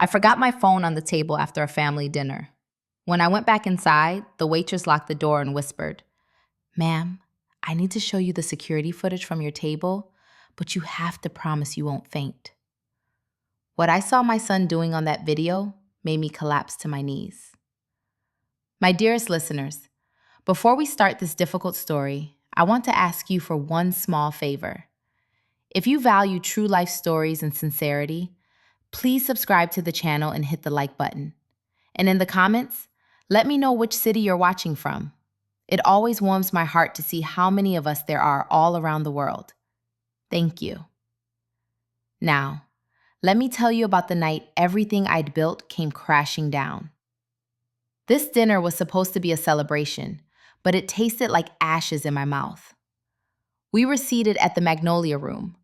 I forgot my phone on the table after a family dinner. When I went back inside, the waitress locked the door and whispered, "Ma'am, I need to show you the security footage from your table, but you have to promise you won't faint." What I saw my son doing on that video made me collapse to my knees. My dearest listeners, before we start this difficult story, I want to ask you for one small favor. If you value true life stories and sincerity, please subscribe to the channel and hit the like button. And in the comments, let me know which city you're watching from. It always warms my heart to see how many of us there are all around the world. Thank you. Now, let me tell you about the night everything I'd built came crashing down. This dinner was supposed to be a celebration, but it tasted like ashes in my mouth. We were seated at the Magnolia Room,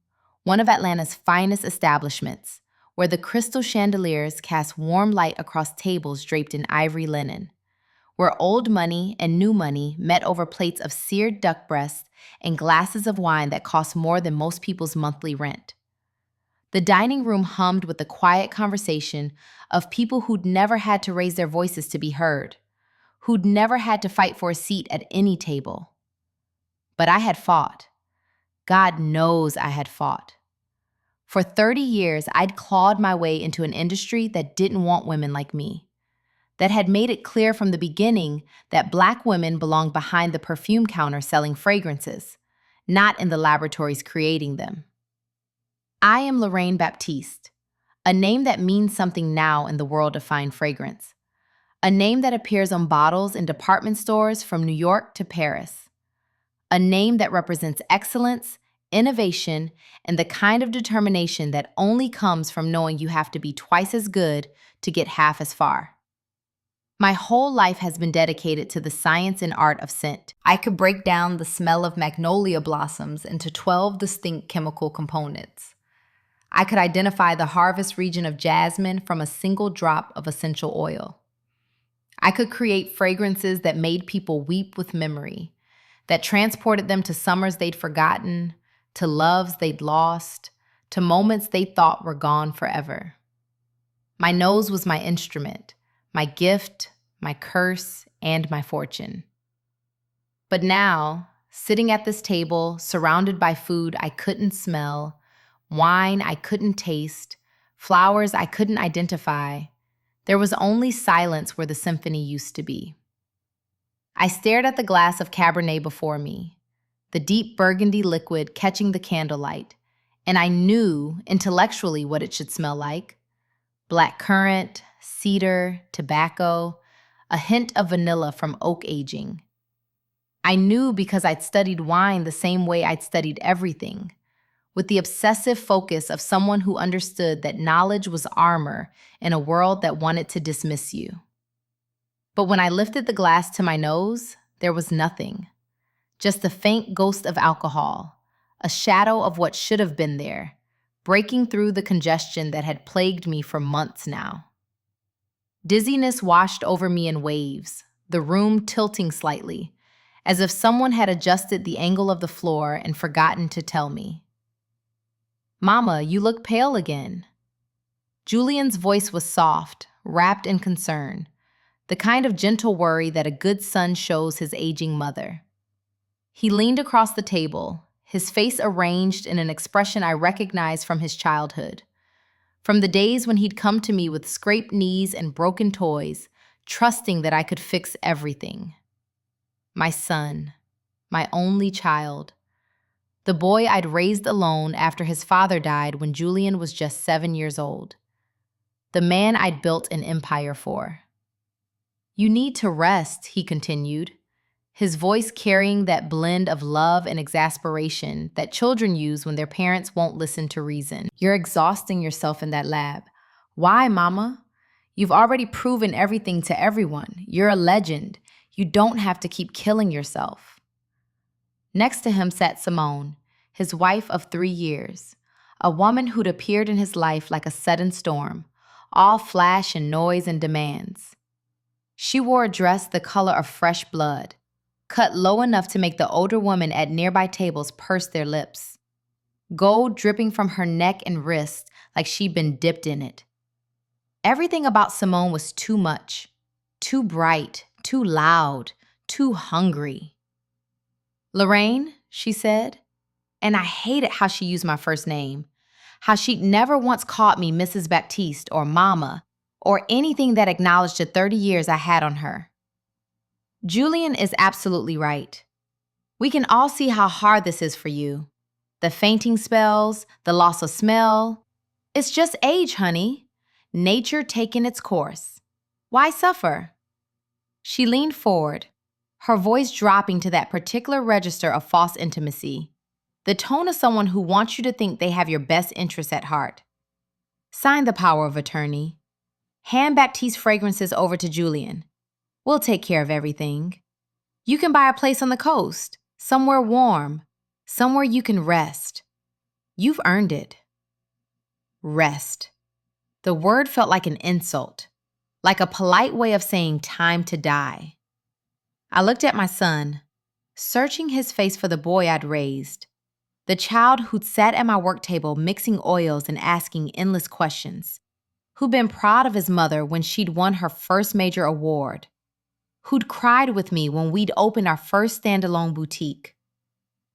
one of Atlanta's finest establishments, where the crystal chandeliers cast warm light across tables draped in ivory linen, where old money and new money met over plates of seared duck breast and glasses of wine that cost more than most people's monthly rent. The dining room hummed with the quiet conversation of people who'd never had to raise their voices to be heard, who'd never had to fight for a seat at any table. But I had fought. God knows I had fought. For 30 years, I'd clawed my way into an industry that didn't want women like me, that had made it clear from the beginning that Black women belonged behind the perfume counter selling fragrances, not in the laboratories creating them. I am Lorraine Baptiste, a name that means something now in the world of fine fragrance, a name that appears on bottles in department stores from New York to Paris, a name that represents excellence, innovation, and the kind of determination that only comes from knowing you have to be twice as good to get half as far. My whole life has been dedicated to the science and art of scent. I could break down the smell of magnolia blossoms into 12 distinct chemical components. I could identify the harvest region of jasmine from a single drop of essential oil. I could create fragrances that made people weep with memory, that transported them to summers they'd forgotten, to loves they'd lost, to moments they thought were gone forever. My nose was my instrument, my gift, my curse, and my fortune. But now, sitting at this table, surrounded by food I couldn't smell, wine I couldn't taste, flowers I couldn't identify, there was only silence where the symphony used to be. I stared at the glass of Cabernet before me, the deep burgundy liquid catching the candlelight, and I knew intellectually what it should smell like. Black currant, cedar, tobacco, a hint of vanilla from oak aging. I knew because I'd studied wine the same way I'd studied everything, with the obsessive focus of someone who understood that knowledge was armor in a world that wanted to dismiss you. But when I lifted the glass to my nose, there was nothing. Just a faint ghost of alcohol, a shadow of what should have been there, breaking through the congestion that had plagued me for months now. Dizziness washed over me in waves, the room tilting slightly, as if someone had adjusted the angle of the floor and forgotten to tell me. "Mama, you look pale again." Julian's voice was soft, wrapped in concern, the kind of gentle worry that a good son shows his aging mother. He leaned across the table, his face arranged in an expression I recognized from his childhood, from the days when he'd come to me with scraped knees and broken toys, trusting that I could fix everything. My son, my only child, the boy I'd raised alone after his father died when Julian was just 7 years old, the man I'd built an empire for. "You need to rest," he continued, his voice carrying that blend of love and exasperation that children use when their parents won't listen to reason. "You're exhausting yourself in that lab." "Why, Mama? You've already proven everything to everyone. You're a legend. You don't have to keep killing yourself." Next to him sat Simone, his wife of 3 years, a woman who'd appeared in his life like a sudden storm, all flash and noise and demands. She wore a dress the color of fresh blood, cut low enough to make the older women at nearby tables purse their lips. Gold dripping from her neck and wrist like she'd been dipped in it. Everything about Simone was too much, too bright, too loud, too hungry. "Lorraine," she said, and I hated how she used my first name, how she'd never once called me Mrs. Baptiste or Mama or anything that acknowledged the 30 years I had on her. "Julian is absolutely right. We can all see how hard this is for you. The fainting spells, the loss of smell. It's just age, honey. Nature taking its course. Why suffer?" She leaned forward, her voice dropping to that particular register of false intimacy, the tone of someone who wants you to think they have your best interests at heart. "Sign the power of attorney. Hand Baptiste fragrances over to Julian. We'll take care of everything. You can buy a place on the coast, somewhere warm, somewhere you can rest. You've earned it." Rest. The word felt like an insult, like a polite way of saying time to die. I looked at my son, searching his face for the boy I'd raised, the child who'd sat at my work table mixing oils and asking endless questions, who'd been proud of his mother when she'd won her first major award, who'd cried with me when we'd opened our first standalone boutique.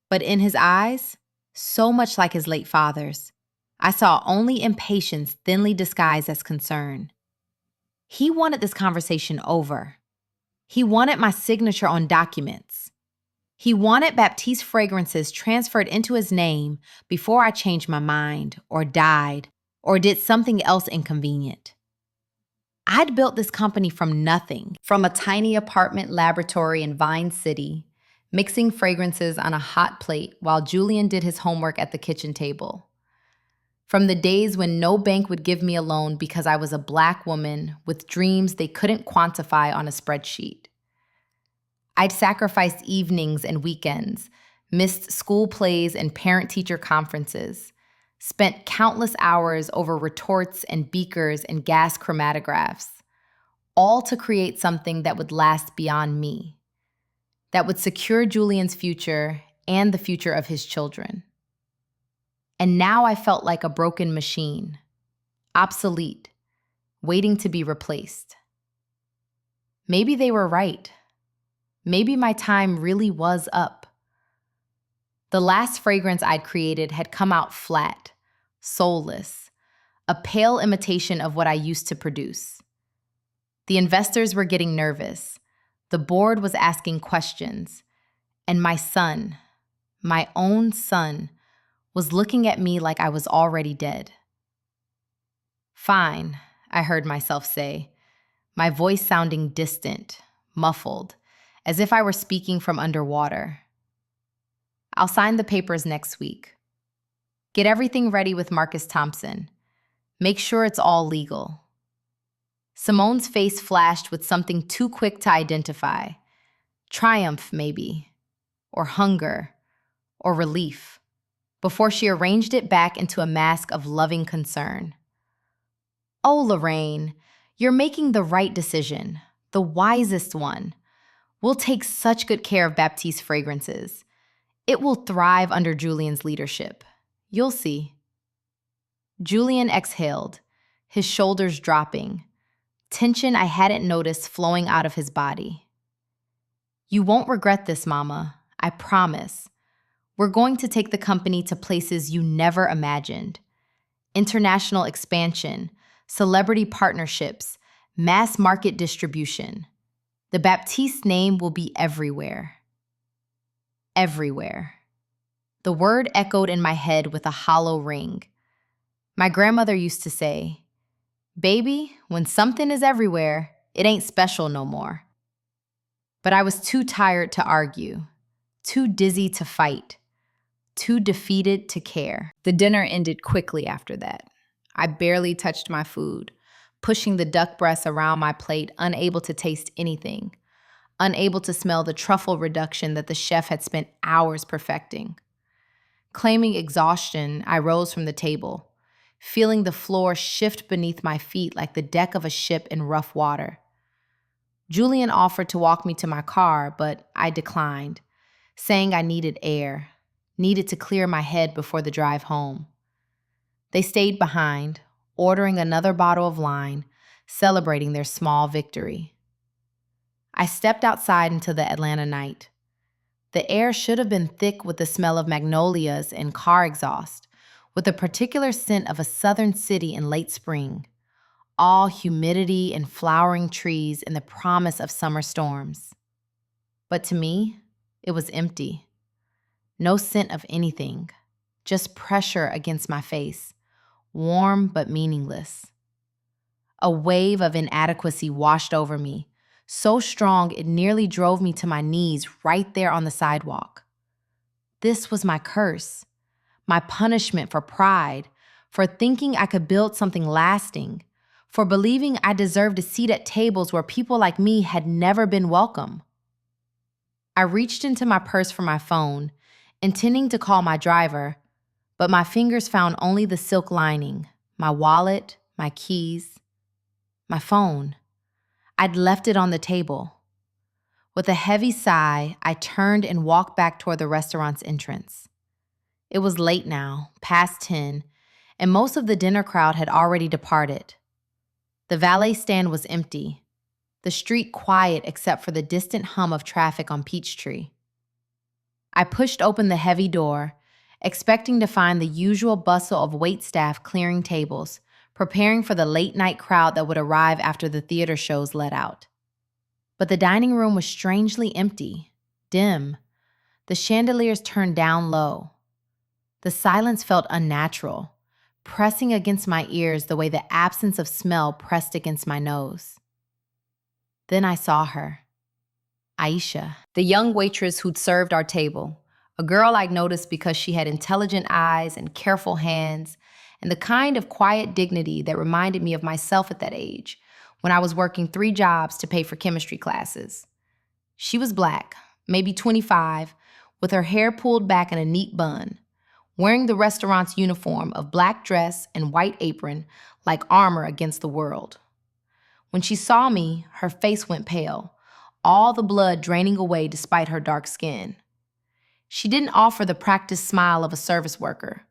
But in his eyes, so much like his late father's, I saw only impatience thinly disguised as concern. He wanted this conversation over. He wanted my signature on documents. He wanted Baptiste fragrances transferred into his name before I changed my mind, or died, or did something else inconvenient. I'd built this company from nothing, from a tiny apartment laboratory in Vine City, mixing fragrances on a hot plate while Julian did his homework at the kitchen table. From the days when no bank would give me a loan because I was a Black woman with dreams they couldn't quantify on a spreadsheet. I'd sacrificed evenings and weekends, missed school plays and parent-teacher conferences, spent countless hours over retorts and beakers and gas chromatographs, all to create something that would last beyond me, that would secure Julian's future and the future of his children. And now I felt like a broken machine, obsolete, waiting to be replaced. Maybe they were right. Maybe my time really was up. The last fragrance I'd created had come out flat, soulless, a pale imitation of what I used to produce. The investors were getting nervous. The board was asking questions. And my son, my own son, was looking at me like I was already dead. "Fine," I heard myself say, my voice sounding distant, muffled, as if I were speaking from underwater. "I'll sign the papers next week. Get everything ready with Marcus Thompson. Make sure it's all legal." Simone's face flashed with something too quick to identify. Triumph, maybe, or hunger, or relief, before she arranged it back into a mask of loving concern. "Oh, Lorraine, you're making the right decision, the wisest one. We'll take such good care of Baptiste fragrances. It will thrive under Julian's leadership. You'll see." Julian exhaled, his shoulders dropping, tension I hadn't noticed flowing out of his body. "You won't regret this, Mama, I promise. We're going to take the company to places you never imagined. International expansion, celebrity partnerships, mass market distribution. The Baptiste name will be everywhere." Everywhere. The word echoed in my head with a hollow ring. My grandmother used to say, "Baby, when something is everywhere, it ain't special no more." But I was too tired to argue, too dizzy to fight, too defeated to care. The dinner ended quickly after that. I barely touched my food, pushing the duck breasts around my plate, unable to taste anything, unable to smell the truffle reduction that the chef had spent hours perfecting. Claiming exhaustion, I rose from the table, feeling the floor shift beneath my feet like the deck of a ship in rough water. Julian offered to walk me to my car, but I declined, saying I needed air, needed to clear my head before the drive home. They stayed behind, ordering another bottle of wine, celebrating their small victory. I stepped outside into the Atlanta night. The air should have been thick with the smell of magnolias and car exhaust, with a particular scent of a southern city in late spring, all humidity and flowering trees and the promise of summer storms. But to me, it was empty. No scent of anything, just pressure against my face, warm but meaningless. A wave of inadequacy washed over me, so strong it nearly drove me to my knees right there on the sidewalk. This was my curse, my punishment for pride, for thinking I could build something lasting, for believing I deserved a seat at tables where people like me had never been welcome. I reached into my purse for my phone, intending to call my driver, but my fingers found only the silk lining, my wallet, my keys, my phone. I'd left it on the table. With a heavy sigh, I turned and walked back toward the restaurant's entrance. It was late now, past 10, and most of the dinner crowd had already departed. The valet stand was empty, the street quiet except for the distant hum of traffic on Peachtree. I pushed open the heavy door, expecting to find the usual bustle of waitstaff clearing tables, preparing for the late-night crowd that would arrive after the theater shows let out. But the dining room was strangely empty, dim, the chandeliers turned down low. The silence felt unnatural, pressing against my ears the way the absence of smell pressed against my nose. Then I saw her. Aisha, the young waitress who'd served our table, a girl I'd noticed because she had intelligent eyes and careful hands, and the kind of quiet dignity that reminded me of myself at that age, when I was working 3 jobs to pay for chemistry classes. She was black, maybe 25, with her hair pulled back in a neat bun, wearing the restaurant's uniform of black dress and white apron like armor against the world. When she saw me, her face went pale, all the blood draining away despite her dark skin. She didn't offer the practiced smile of a service worker.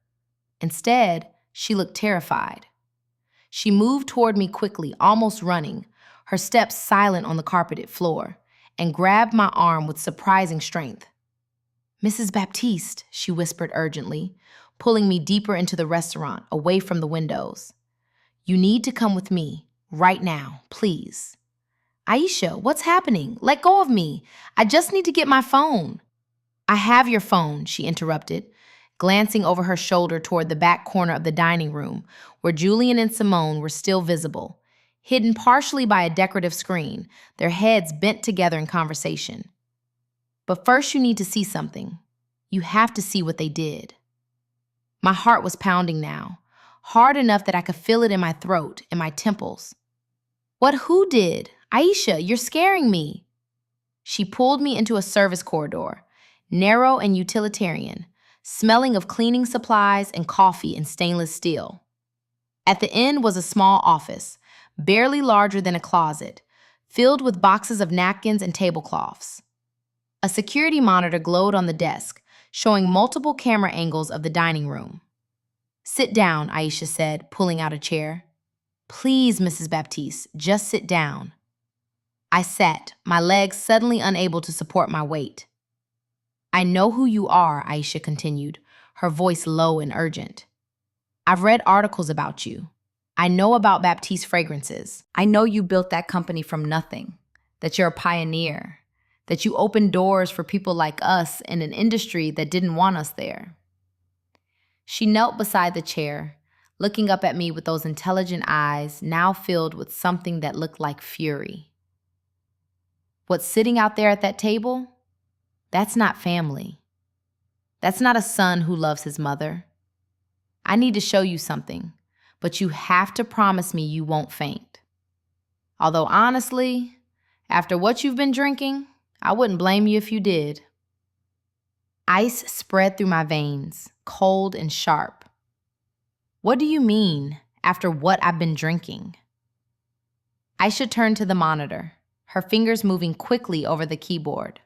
Instead, she looked terrified. She moved toward me quickly, almost running, her steps silent on the carpeted floor, and grabbed my arm with surprising strength. "Mrs. Baptiste," she whispered urgently, pulling me deeper into the restaurant, away from the windows. "You need to come with me, right now, please." "Aisha, what's happening? Let go of me. I just need to get my phone." "I have your phone," she interrupted, glancing over her shoulder toward the back corner of the dining room, where Julian and Simone were still visible, hidden partially by a decorative screen, their heads bent together in conversation. "But first you need to see something. You have to see what they did." My heart was pounding now, hard enough that I could feel it in my throat, in my temples. Who did? Aisha, you're scaring me." She pulled me into a service corridor, narrow and utilitarian, smelling of cleaning supplies and coffee in stainless steel. At the end was a small office, barely larger than a closet, filled with boxes of napkins and tablecloths. A security monitor glowed on the desk, showing multiple camera angles of the dining room. "Sit down," Aisha said, pulling out a chair. "Please, Mrs. Baptiste, just sit down." I sat, my legs suddenly unable to support my weight. "I know who you are," Aisha continued, her voice low and urgent. "I've read articles about you. I know about Baptiste Fragrances. I know you built that company from nothing, that you're a pioneer, that you opened doors for people like us in an industry that didn't want us there." She knelt beside the chair, looking up at me with those intelligent eyes now filled with something that looked like fury. "What's sitting out there at that table? That's not family. That's not a son who loves his mother. I need to show you something, but you have to promise me you won't faint. Although honestly, after what you've been drinking, I wouldn't blame you if you did." Ice spread through my veins, cold and sharp. "What do you mean, after what I've been drinking?" Aisha turned to the monitor, her fingers moving quickly over the keyboard.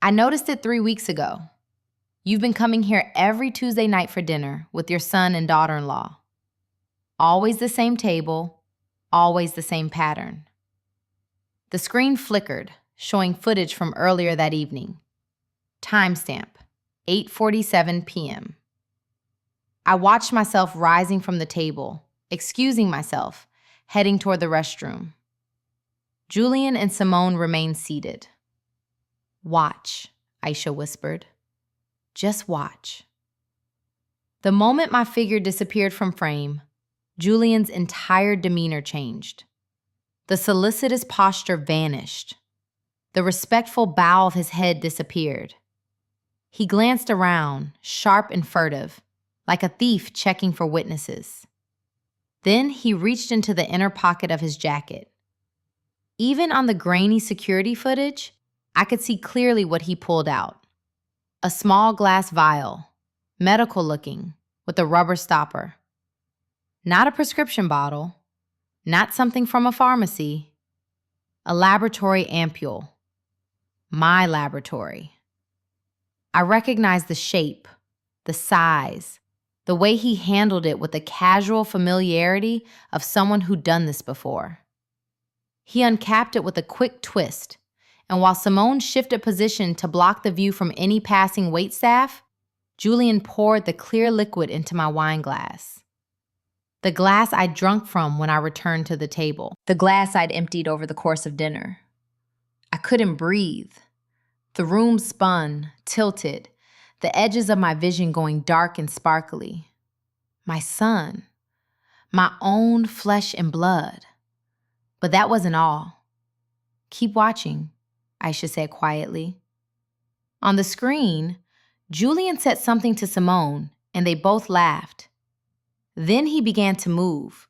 "I noticed it 3 weeks ago. You've been coming here every Tuesday night for dinner with your son and daughter-in-law. Always the same table, Always the same pattern. The screen flickered, showing footage from earlier that evening. Timestamp, 8:47 p.m. I watched myself rising from the table, excusing myself, heading toward the restroom. Julian and Simone remained seated. "Watch," Aisha whispered. "Just watch." The moment my figure disappeared from frame, Julian's entire demeanor changed. The solicitous posture vanished. The respectful bow of his head disappeared. He glanced around, sharp and furtive, like a thief checking for witnesses. Then he reached into the inner pocket of his jacket. Even on the grainy security footage, I could see clearly what he pulled out. A small glass vial, medical-looking, with a rubber stopper. Not a prescription bottle, not something from a pharmacy. A laboratory ampule. My laboratory. I recognized the shape, the size, the way he handled it with the casual familiarity of someone who'd done this before. He uncapped it with a quick twist, and while Simone shifted position to block the view from any passing waitstaff, Julian poured the clear liquid into my wine glass. The glass I'd drunk from when I returned to the table. The glass I'd emptied over the course of dinner. I couldn't breathe. The room spun, tilted, the edges of my vision going dark and sparkly. My son. My own flesh and blood. But that wasn't all. "Keep watching," Aisha said quietly. On the screen, Julian said something to Simone, and they both laughed. Then he began to move,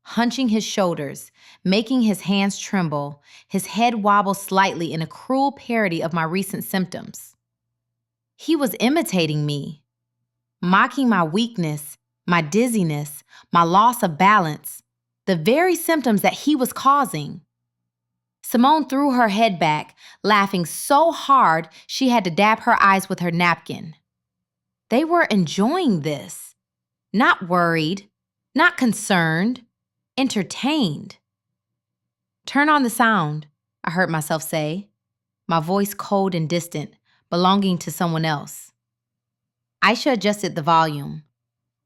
hunching his shoulders, making his hands tremble, his head wobble slightly in a cruel parody of my recent symptoms. He was imitating me, mocking my weakness, my dizziness, my loss of balance, the very symptoms that he was causing. Simone threw her head back, laughing so hard she had to dab her eyes with her napkin. They were enjoying this. Not worried, not concerned, entertained. "Turn on the sound," I heard myself say, my voice cold and distant, belonging to someone else. Aisha adjusted the volume.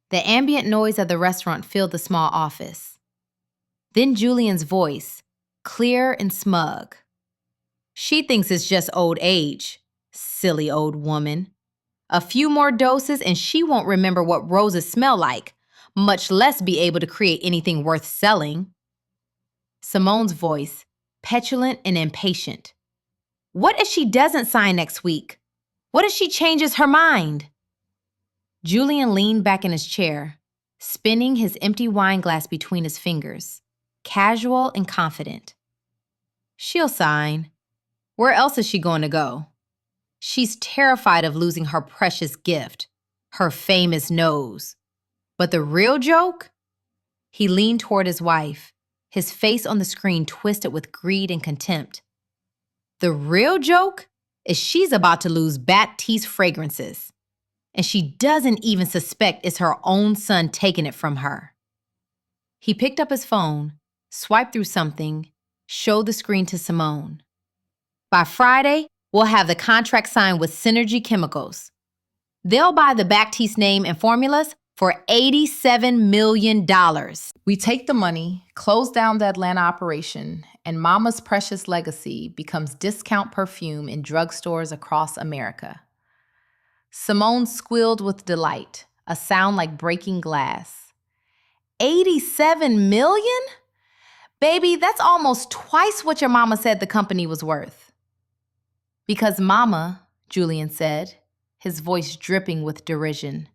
The ambient noise of the restaurant filled the small office. Then Julian's voice, clear and smug. "She thinks it's just old age. Silly old woman. A few more doses and she won't remember what roses smell like, much less be able to create anything worth selling." Simone's voice, petulant and impatient. "What if she doesn't sign next week? What if she changes her mind?" Julian leaned back in his chair, spinning his empty wine glass between his fingers, casual and confident. "She'll sign. Where else is she going to go? She's terrified of losing her precious gift, her famous nose. But the real joke?" He leaned toward his wife, his face on the screen twisted with greed and contempt. "The real joke is she's about to lose Baptiste fragrances. And she doesn't even suspect it's her own son taking it from her." He picked up his phone, swiped through something, showed the screen to Simone. "By Friday, we'll have the contract signed with Synergy Chemicals. They'll buy the Baptiste name and formulas for $87 million. We take the money, close down the Atlanta operation, and Mama's precious legacy becomes discount perfume in drugstores across America." Simone squealed with delight, a sound like breaking glass. $87 million? Baby, that's almost twice what your mama said the company was worth. "Because Mama," Julian said, his voice dripping with derision,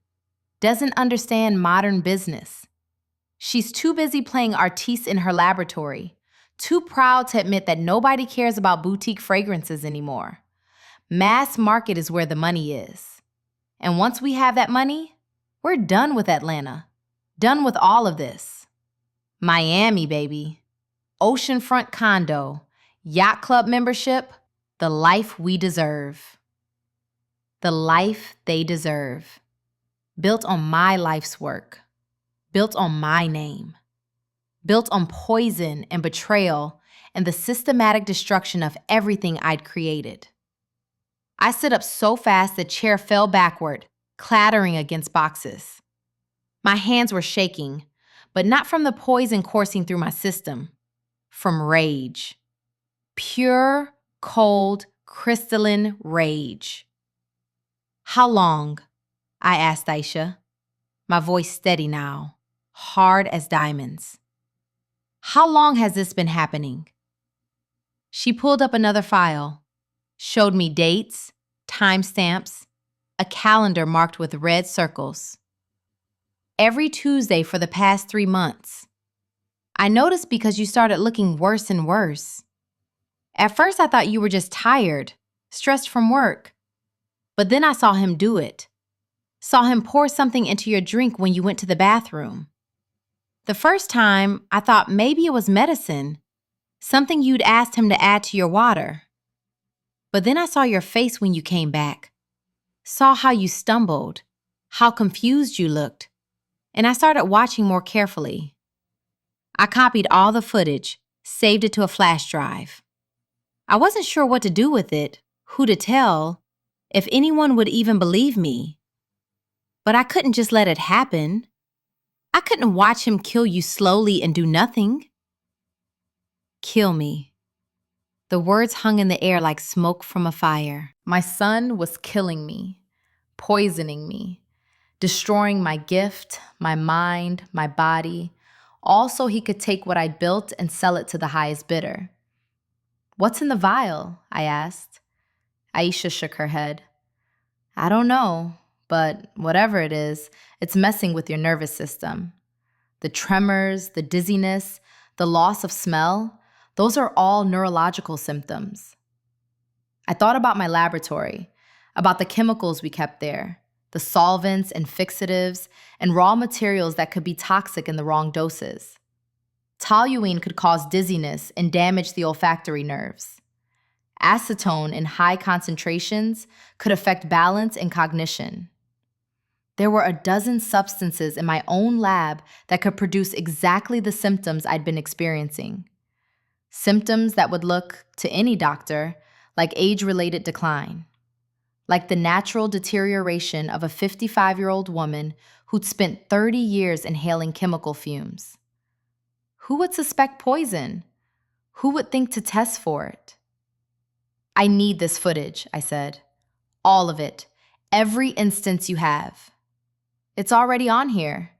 "doesn't understand modern business. She's too busy playing artiste in her laboratory, too proud to admit that nobody cares about boutique fragrances anymore. Mass market is where the money is. And once we have that money, we're done with Atlanta, done with all of this. Miami, baby. Oceanfront condo, yacht club membership, the life we deserve." The life they deserve. Built on my life's work. Built on my name. built on poison and betrayal and the systematic destruction of everything I'd created. I stood up so fast the chair fell backward, clattering against boxes. My hands were shaking, but not from the poison coursing through my system, from rage. Pure, cold, crystalline rage. "How long?" I asked Aisha, my voice steady now, hard as diamonds. "How long has this been happening?" She pulled up another file, showed me dates, timestamps, a calendar marked with red circles. "Every Tuesday for the past 3 months. I noticed because you started looking worse and worse. At first I thought you were just tired, stressed from work. But then I saw him do it. Saw him pour something into your drink when you went to the bathroom. The first time, I thought maybe it was medicine, something you'd asked him to add to your water. But then I saw your face when you came back. Saw how you stumbled, how confused you looked, and I started watching more carefully. I copied all the footage, saved it to a flash drive. I wasn't sure what to do with it, who to tell, if anyone would even believe me. But I couldn't just let it happen. I couldn't watch him kill you slowly and do nothing. Kill me. The words hung in the air like smoke from a fire. My son was killing me, poisoning me, destroying my gift, my mind, my body, all so he could take what I'd built and sell it to the highest bidder. "What's in the vial?" I asked. Aisha shook her head. "I don't know, but whatever it is, it's messing with your nervous system. The tremors, the dizziness, the loss of smell, those are all neurological symptoms." I thought about my laboratory, about the chemicals we kept there, the solvents and fixatives and raw materials that could be toxic in the wrong doses. Toluene could cause dizziness and damage the olfactory nerves. Acetone in high concentrations could affect balance and cognition. There were a dozen substances in my own lab that could produce exactly the symptoms I'd been experiencing. Symptoms that would look, to any doctor, like age-related decline. Like the natural deterioration of a 55-year-old woman who'd spent 30 years inhaling chemical fumes. Who would suspect poison? Who would think to test for it? "I need this footage," I said. "All of it. Every instance you have." "It's already on here."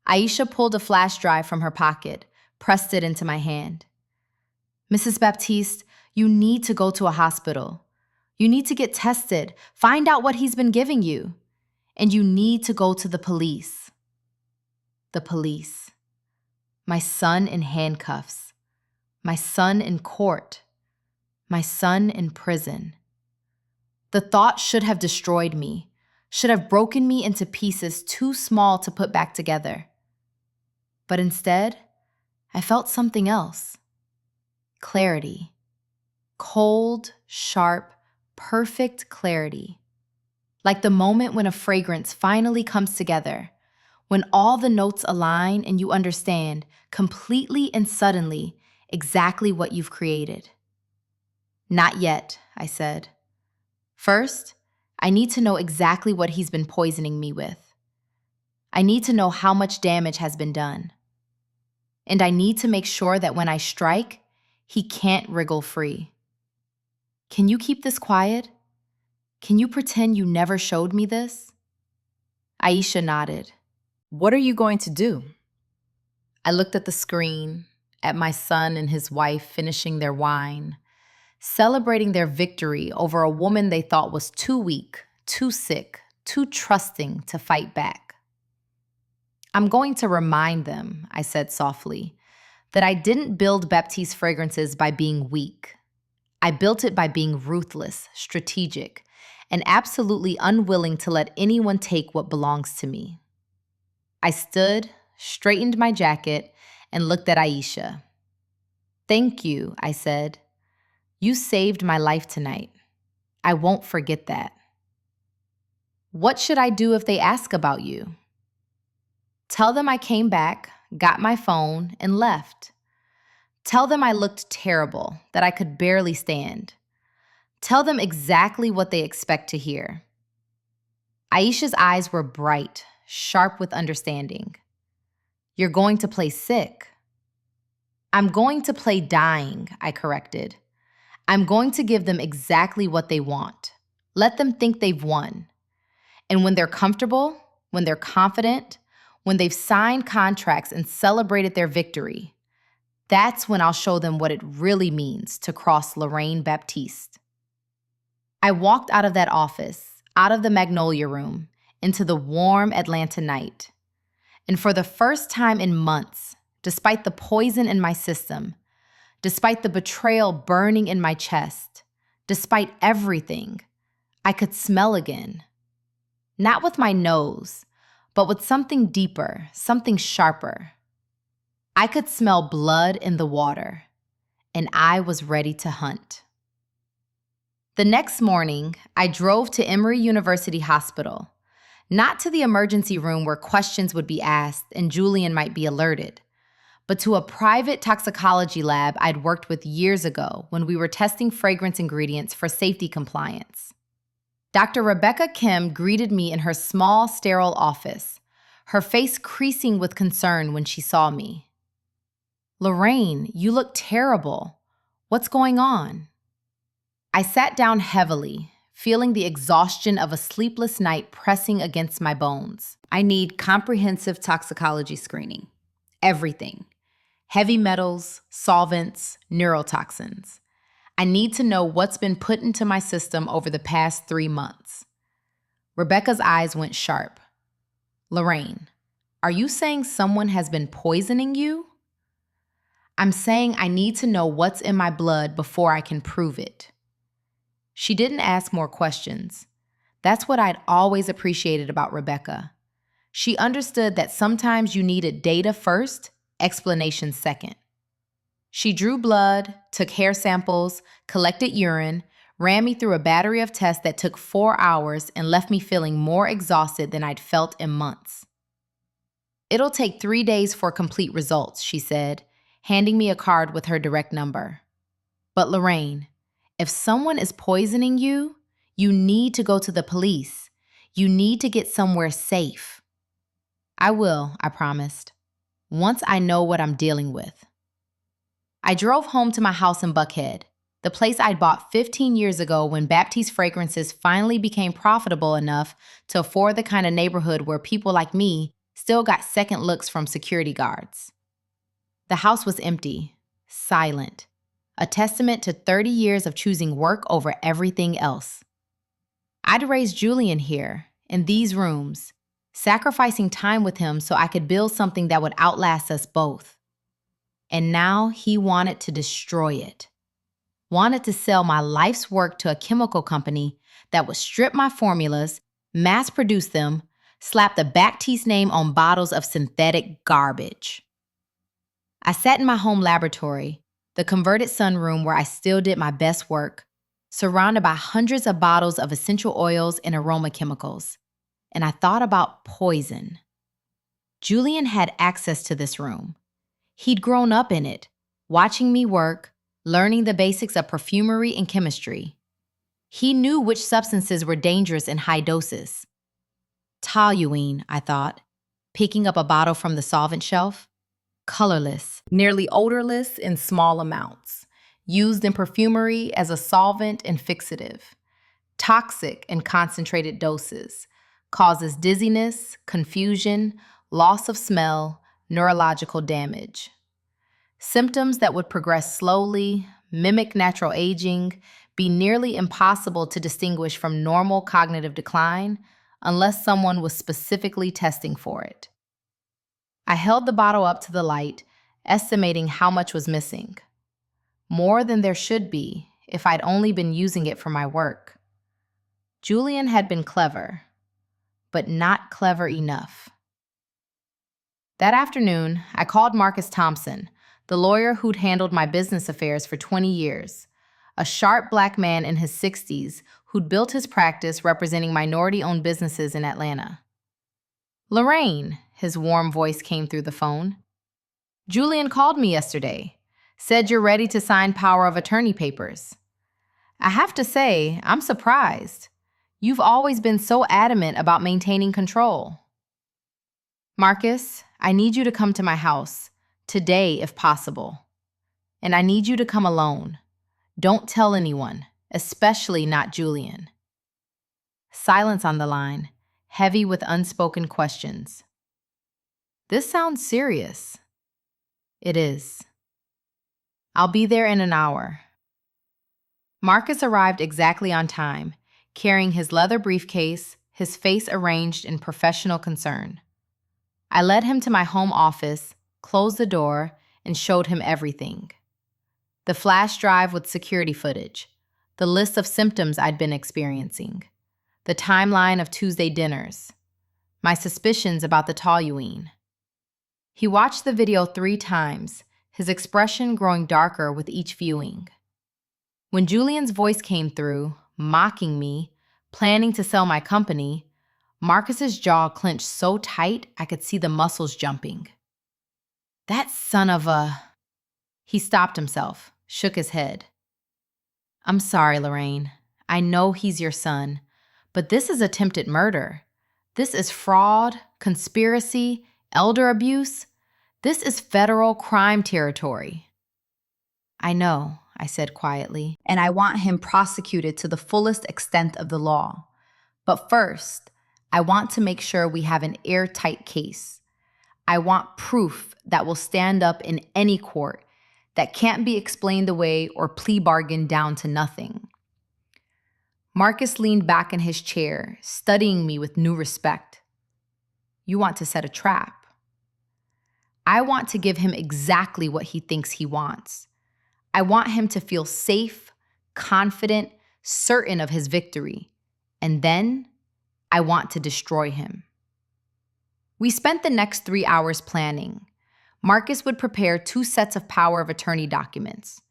Aisha pulled a flash drive from her pocket, pressed it into my hand. "Mrs. Baptiste, you need to go to a hospital. You need to get tested, find out what he's been giving you. And you need to go to the police." The police. My son in handcuffs. My son in court. My son in prison. The thought should have destroyed me, should have broken me into pieces too small to put back together. But instead, I felt something else. Clarity. Cold, sharp, perfect clarity. Like the moment when a fragrance finally comes together, when all the notes align and you understand, completely and suddenly, exactly what you've created. "Not yet," I said. "First, I need to know exactly what he's been poisoning me with. I need to know how much damage has been done. And I need to make sure that when I strike, he can't wriggle free. Can you keep this quiet? Can you pretend you never showed me this?" Aisha nodded. "What are you going to do?" I looked at the screen, at my son and his wife finishing their wine, celebrating their victory over a woman they thought was too weak, too sick, too trusting to fight back. "I'm going to remind them," I said softly, "that I didn't build Baptiste Fragrances by being weak. I built it by being ruthless, strategic, and absolutely unwilling to let anyone take what belongs to me." I stood, straightened my jacket, and looked at Aisha. "Thank you," I said. "You saved my life tonight. I won't forget that." "What should I do if they ask about you?" "Tell them I came back, got my phone, and left. Tell them I looked terrible, that I could barely stand. Tell them exactly what they expect to hear. Aisha's eyes were bright, sharp with understanding. You're going to play sick. I'm going to play dying, I corrected. I'm going to give them exactly what they want. Let them think they've won. And when they're comfortable, when they're confident, when they've signed contracts and celebrated their victory, that's when I'll show them what it really means to cross Lorraine Baptiste. I walked out of that office, out of the Magnolia Room, into the warm Atlanta night. And for the first time in months, despite the poison in my system, despite the betrayal burning in my chest, despite everything, I could smell again. Not with my nose, but with something deeper, something sharper. I could smell blood in the water, and I was ready to hunt. The next morning, I drove to Emory University Hospital, not to the emergency room where questions would be asked and Julian might be alerted, but to a private toxicology lab I'd worked with years ago when we were testing fragrance ingredients for safety compliance. Dr. Rebecca Kim greeted me in her small, sterile office, her face creasing with concern when she saw me. Lorraine, you look terrible. What's going on? I sat down heavily, feeling the exhaustion of a sleepless night pressing against my bones. I need comprehensive toxicology screening. Everything. Heavy metals, solvents, neurotoxins. I need to know what's been put into my system over the past 3 months. Rebecca's eyes went sharp. Lorraine, are you saying someone has been poisoning you? I'm saying I need to know what's in my blood before I can prove it. She didn't ask more questions. That's what I'd always appreciated about Rebecca. She understood that sometimes you needed data first, explanation second. She drew blood, took hair samples, collected urine, ran me through a battery of tests that took 4 hours and left me feeling more exhausted than I'd felt in months. It'll take 3 days for complete results, she said, handing me a card with her direct number. But Lorraine, if someone is poisoning you, you need to go to the police. You need to get somewhere safe. I will, I promised, once I know what I'm dealing with. I drove home to my house in Buckhead, the place I'd bought 15 years ago when Baptiste Fragrances finally became profitable enough to afford the kind of neighborhood where people like me still got second looks from security guards. The house was empty, silent, a testament to 30 years of choosing work over everything else. I'd raised Julian here, in these rooms, sacrificing time with him so I could build something that would outlast us both. And now he wanted to destroy it. Wanted to sell my life's work to a chemical company that would strip my formulas, mass produce them, slap the Baptiste name on bottles of synthetic garbage. I sat in my home laboratory, the converted sunroom where I still did my best work, surrounded by hundreds of bottles of essential oils and aroma chemicals, and I thought about poison. Julian had access to this room. He'd grown up in it, watching me work, learning the basics of perfumery and chemistry. He knew which substances were dangerous in high doses. Toluene, I thought, picking up a bottle from the solvent shelf. Colorless, nearly odorless in small amounts, used in perfumery as a solvent and fixative. Toxic in concentrated doses, causes dizziness, confusion, loss of smell, neurological damage. Symptoms that would progress slowly, mimic natural aging, be nearly impossible to distinguish from normal cognitive decline unless someone was specifically testing for it. I held the bottle up to the light, estimating how much was missing. More than there should be if I'd only been using it for my work. Julian had been clever, but not clever enough. That afternoon, I called Marcus Thompson, the lawyer who'd handled my business affairs for 20 years, a sharp black man in his 60s who'd built his practice representing minority-owned businesses in Atlanta. Lorraine, his warm voice came through the phone. Julian called me yesterday, said you're ready to sign power of attorney papers. I have to say, I'm surprised. You've always been so adamant about maintaining control. Marcus, I need you to come to my house, today if possible. And I need you to come alone. Don't tell anyone, especially not Julian. Silence on the line, heavy with unspoken questions. This sounds serious. It is. I'll be there in an hour. Marcus arrived exactly on time, carrying his leather briefcase, his face arranged in professional concern. I led him to my home office, closed the door, and showed him everything. The flash drive with security footage, the list of symptoms I'd been experiencing, the timeline of Tuesday dinners, my suspicions about the toluene. He watched the video 3 times, his expression growing darker with each viewing. When Julian's voice came through, mocking me, planning to sell my company, Marcus's jaw clenched so tight I could see the muscles jumping. That son of a... He stopped himself, shook his head. I'm sorry, Lorraine. I know he's your son, but this is attempted murder. This is fraud, conspiracy, elder abuse. This is federal crime territory. I know, I said quietly, and I want him prosecuted to the fullest extent of the law. But first, I want to make sure we have an airtight case. I want proof that will stand up in any court, that can't be explained away or plea bargained down to nothing. Marcus leaned back in his chair, studying me with new respect. You want to set a trap. I want to give him exactly what he thinks he wants. I want him to feel safe, confident, certain of his victory. And then I want to destroy him. We spent the next 3 hours planning. Marcus would prepare 2 sets of power of attorney documents.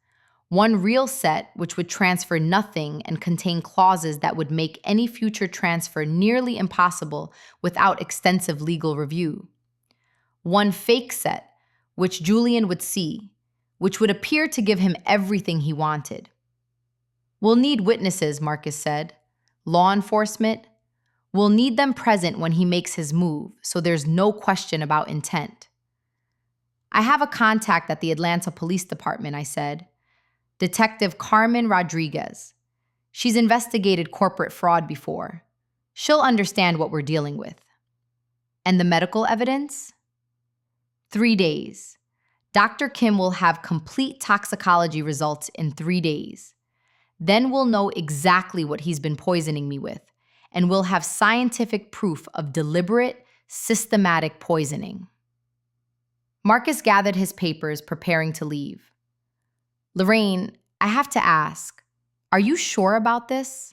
One real set, which would transfer nothing and contain clauses that would make any future transfer nearly impossible without extensive legal review. One fake set, which Julian would see, which would appear to give him everything he wanted. We'll need witnesses, Marcus said. Law enforcement. We'll need them present when he makes his move, so there's no question about intent. I have a contact at the Atlanta Police Department, I said. Detective Carmen Rodriguez. She's investigated corporate fraud before. She'll understand what we're dealing with. And the medical evidence? 3 days. Dr. Kim will have complete toxicology results in 3 days. Then we'll know exactly what he's been poisoning me with, and we'll have scientific proof of deliberate, systematic poisoning. Marcus gathered his papers, preparing to leave. Lorraine, I have to ask, are you sure about this?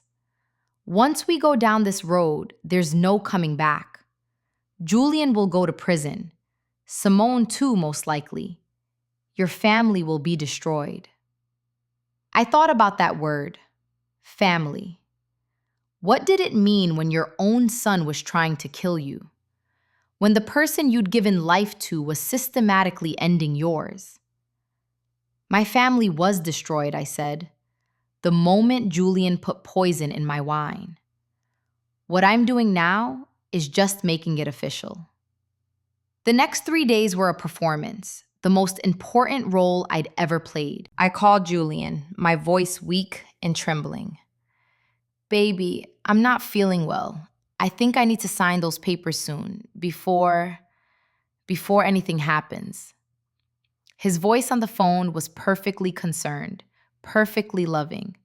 Once we go down this road, there's no coming back. Julian will go to prison. Simone too, most likely. Your family will be destroyed. I thought about that word, family. What did it mean when your own son was trying to kill you? When the person you'd given life to was systematically ending yours? My family was destroyed, I said, the moment Julian put poison in my wine. What I'm doing now is just making it official. The next 3 days were a performance, the most important role I'd ever played. I called Julian, my voice weak and trembling. Baby, I'm not feeling well. I think I need to sign those papers soon, before anything happens. His voice on the phone was perfectly concerned, perfectly loving.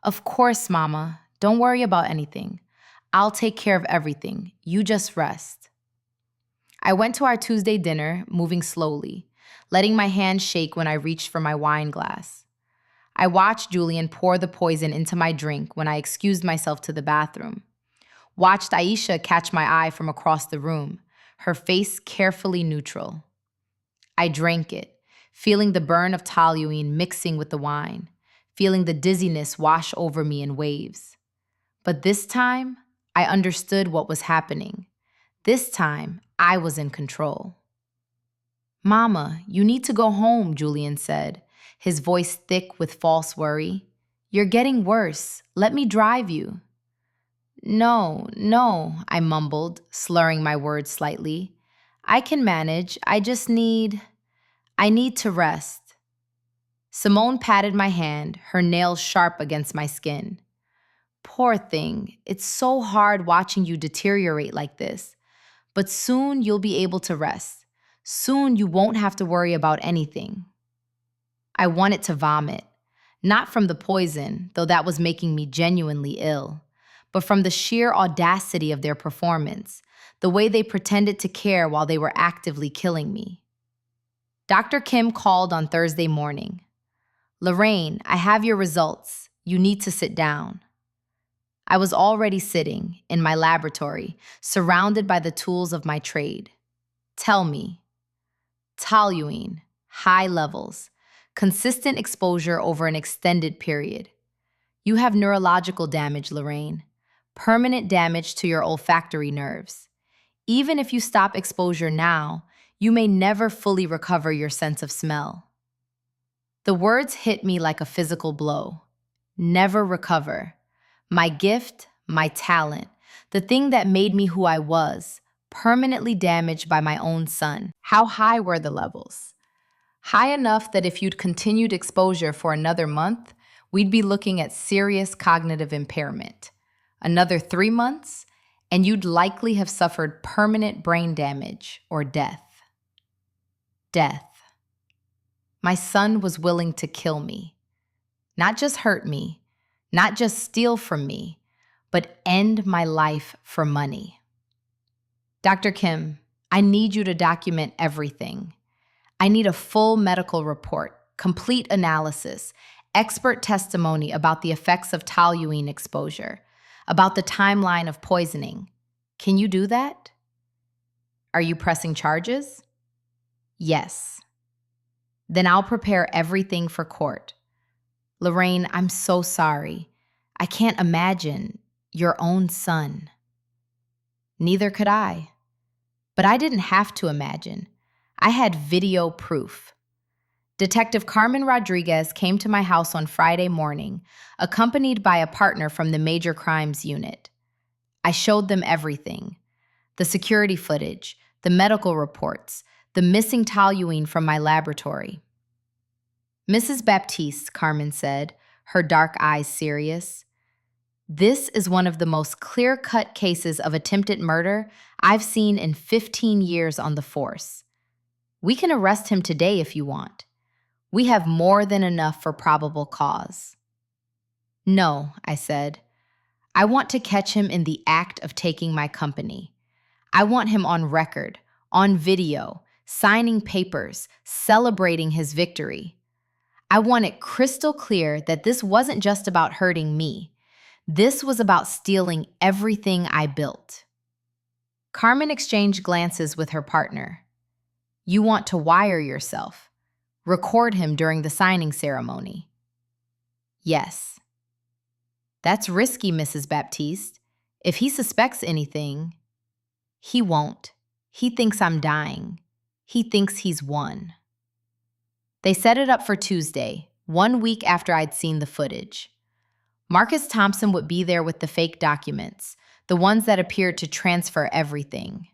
Of course, Mama. Don't worry about anything. I'll take care of everything. You just rest. I went to our Tuesday dinner, moving slowly, letting my hand shake when I reached for my wine glass. I watched Julian pour the poison into my drink when I excused myself to the bathroom. Watched Aisha catch my eye from across the room, her face carefully neutral. I drank it, feeling the burn of toluene mixing with the wine, feeling the dizziness wash over me in waves. But this time, I understood what was happening. This time, I was in control. Mama, you need to go home, Julian said, his voice thick with false worry. You're getting worse. Let me drive you. No, no, I mumbled, slurring my words slightly. I can manage. I need to rest. Simone patted my hand, her nails sharp against my skin. Poor thing, it's so hard watching you deteriorate like this. But soon you'll be able to rest. Soon you won't have to worry about anything. I wanted to vomit, not from the poison, though that was making me genuinely ill, but from the sheer audacity of their performance, the way they pretended to care while they were actively killing me. Dr. Kim called on Thursday morning. Lorraine, I have your results. You need to sit down. I was already sitting in my laboratory, surrounded by the tools of my trade. Tell me. Toluene, high levels, consistent exposure over an extended period. You have neurological damage, Lorraine. Permanent damage to your olfactory nerves. Even if you stop exposure now, you may never fully recover your sense of smell. The words hit me like a physical blow. Never recover. My gift, my talent, the thing that made me who I was, permanently damaged by my own son. How high were the levels? High enough that if you'd continued exposure for another month, we'd be looking at serious cognitive impairment. Another 3 months, and you'd likely have suffered permanent brain damage or death. Death. My son was willing to kill me. Not just hurt me, not just steal from me, but end my life for money. Dr. Kim, I need you to document everything. I need a full medical report, complete analysis, expert testimony about the effects of toluene exposure, about the timeline of poisoning. Can you do that? Are you pressing charges? Yes. Then I'll prepare everything for court. Lorraine, I'm so sorry. I can't imagine your own son. Neither could I. But I didn't have to imagine. I had video proof. Detective Carmen Rodriguez came to my house on Friday morning, accompanied by a partner from the Major Crimes Unit. I showed them everything. The security footage, the medical reports, the missing toluene from my laboratory. Mrs. Baptiste, Carmen said, her dark eyes serious. This is one of the most clear-cut cases of attempted murder I've seen in 15 years on the force. We can arrest him today if you want. We have more than enough for probable cause. No, I said. I want to catch him in the act of taking my company. I want him on record, on video, signing papers, celebrating his victory. I want it crystal clear that this wasn't just about hurting me. This was about stealing everything I built. Carmen exchanged glances with her partner. You want to wire yourself, record him during the signing ceremony. Yes. That's risky, Mrs. Baptiste. If he suspects anything, he won't. He thinks I'm dying. He thinks he's won. They set it up for Tuesday, 1 week after I'd seen the footage. Marcus Thompson would be there with the fake documents, the ones that appeared to transfer everything.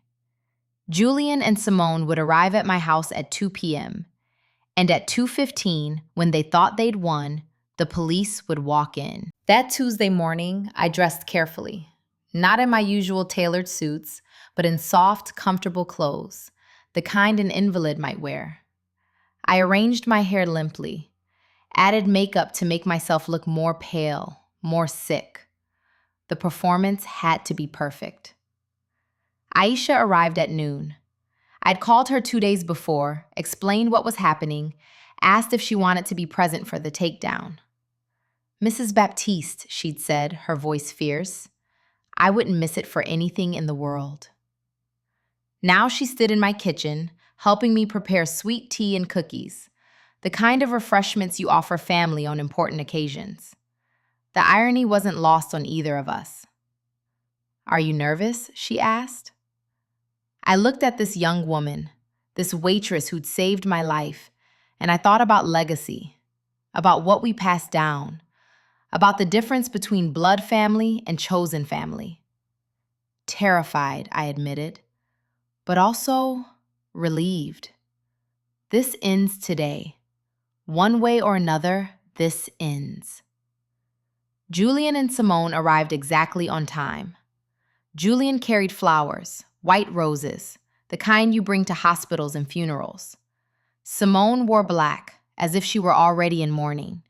Julian and Simone would arrive at my house at 2 p.m., and at 2:15, when they thought they'd won, the police would walk in. That Tuesday morning, I dressed carefully, not in my usual tailored suits, but in soft, comfortable clothes, the kind an invalid might wear. I arranged my hair limply, added makeup to make myself look more pale, more sick. The performance had to be perfect. Aisha arrived at noon. I'd called her 2 days before, explained what was happening, asked if she wanted to be present for the takedown. Mrs. Baptiste, she'd said, her voice fierce. I wouldn't miss it for anything in the world. Now she stood in my kitchen, helping me prepare sweet tea and cookies, the kind of refreshments you offer family on important occasions. The irony wasn't lost on either of us. Are you nervous? She asked. I looked at this young woman, this waitress who'd saved my life, and I thought about legacy, about what we passed down, about the difference between blood family and chosen family. Terrified, I admitted, but also relieved. This ends today. One way or another, this ends. Julian and Simone arrived exactly on time. Julian carried flowers, white roses, the kind you bring to hospitals and funerals. Simone wore black, as if she were already in mourning.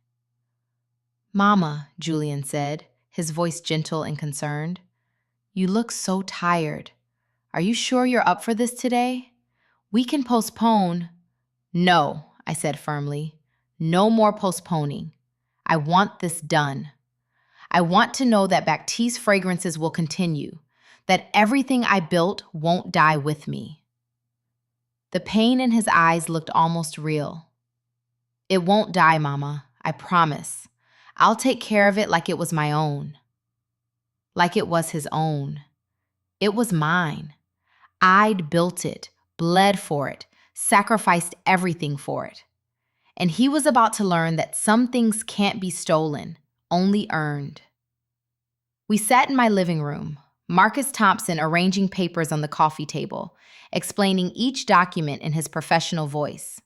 "Mama," Julian said, his voice gentle and concerned, "you look so tired. Are you sure you're up for this today? We can postpone." "No," I said firmly. "No more postponing. I want this done. I want to know that Baptiste Fragrances will continue, that everything I built won't die with me." The pain in his eyes looked almost real. "It won't die, Mama, I promise. I'll take care of it like it was my own." Like it was his own. It was mine. I'd built it, bled for it, sacrificed everything for it. And he was about to learn that some things can't be stolen, only earned. We sat in my living room, Marcus Thompson arranging papers on the coffee table, explaining each document in his professional voice.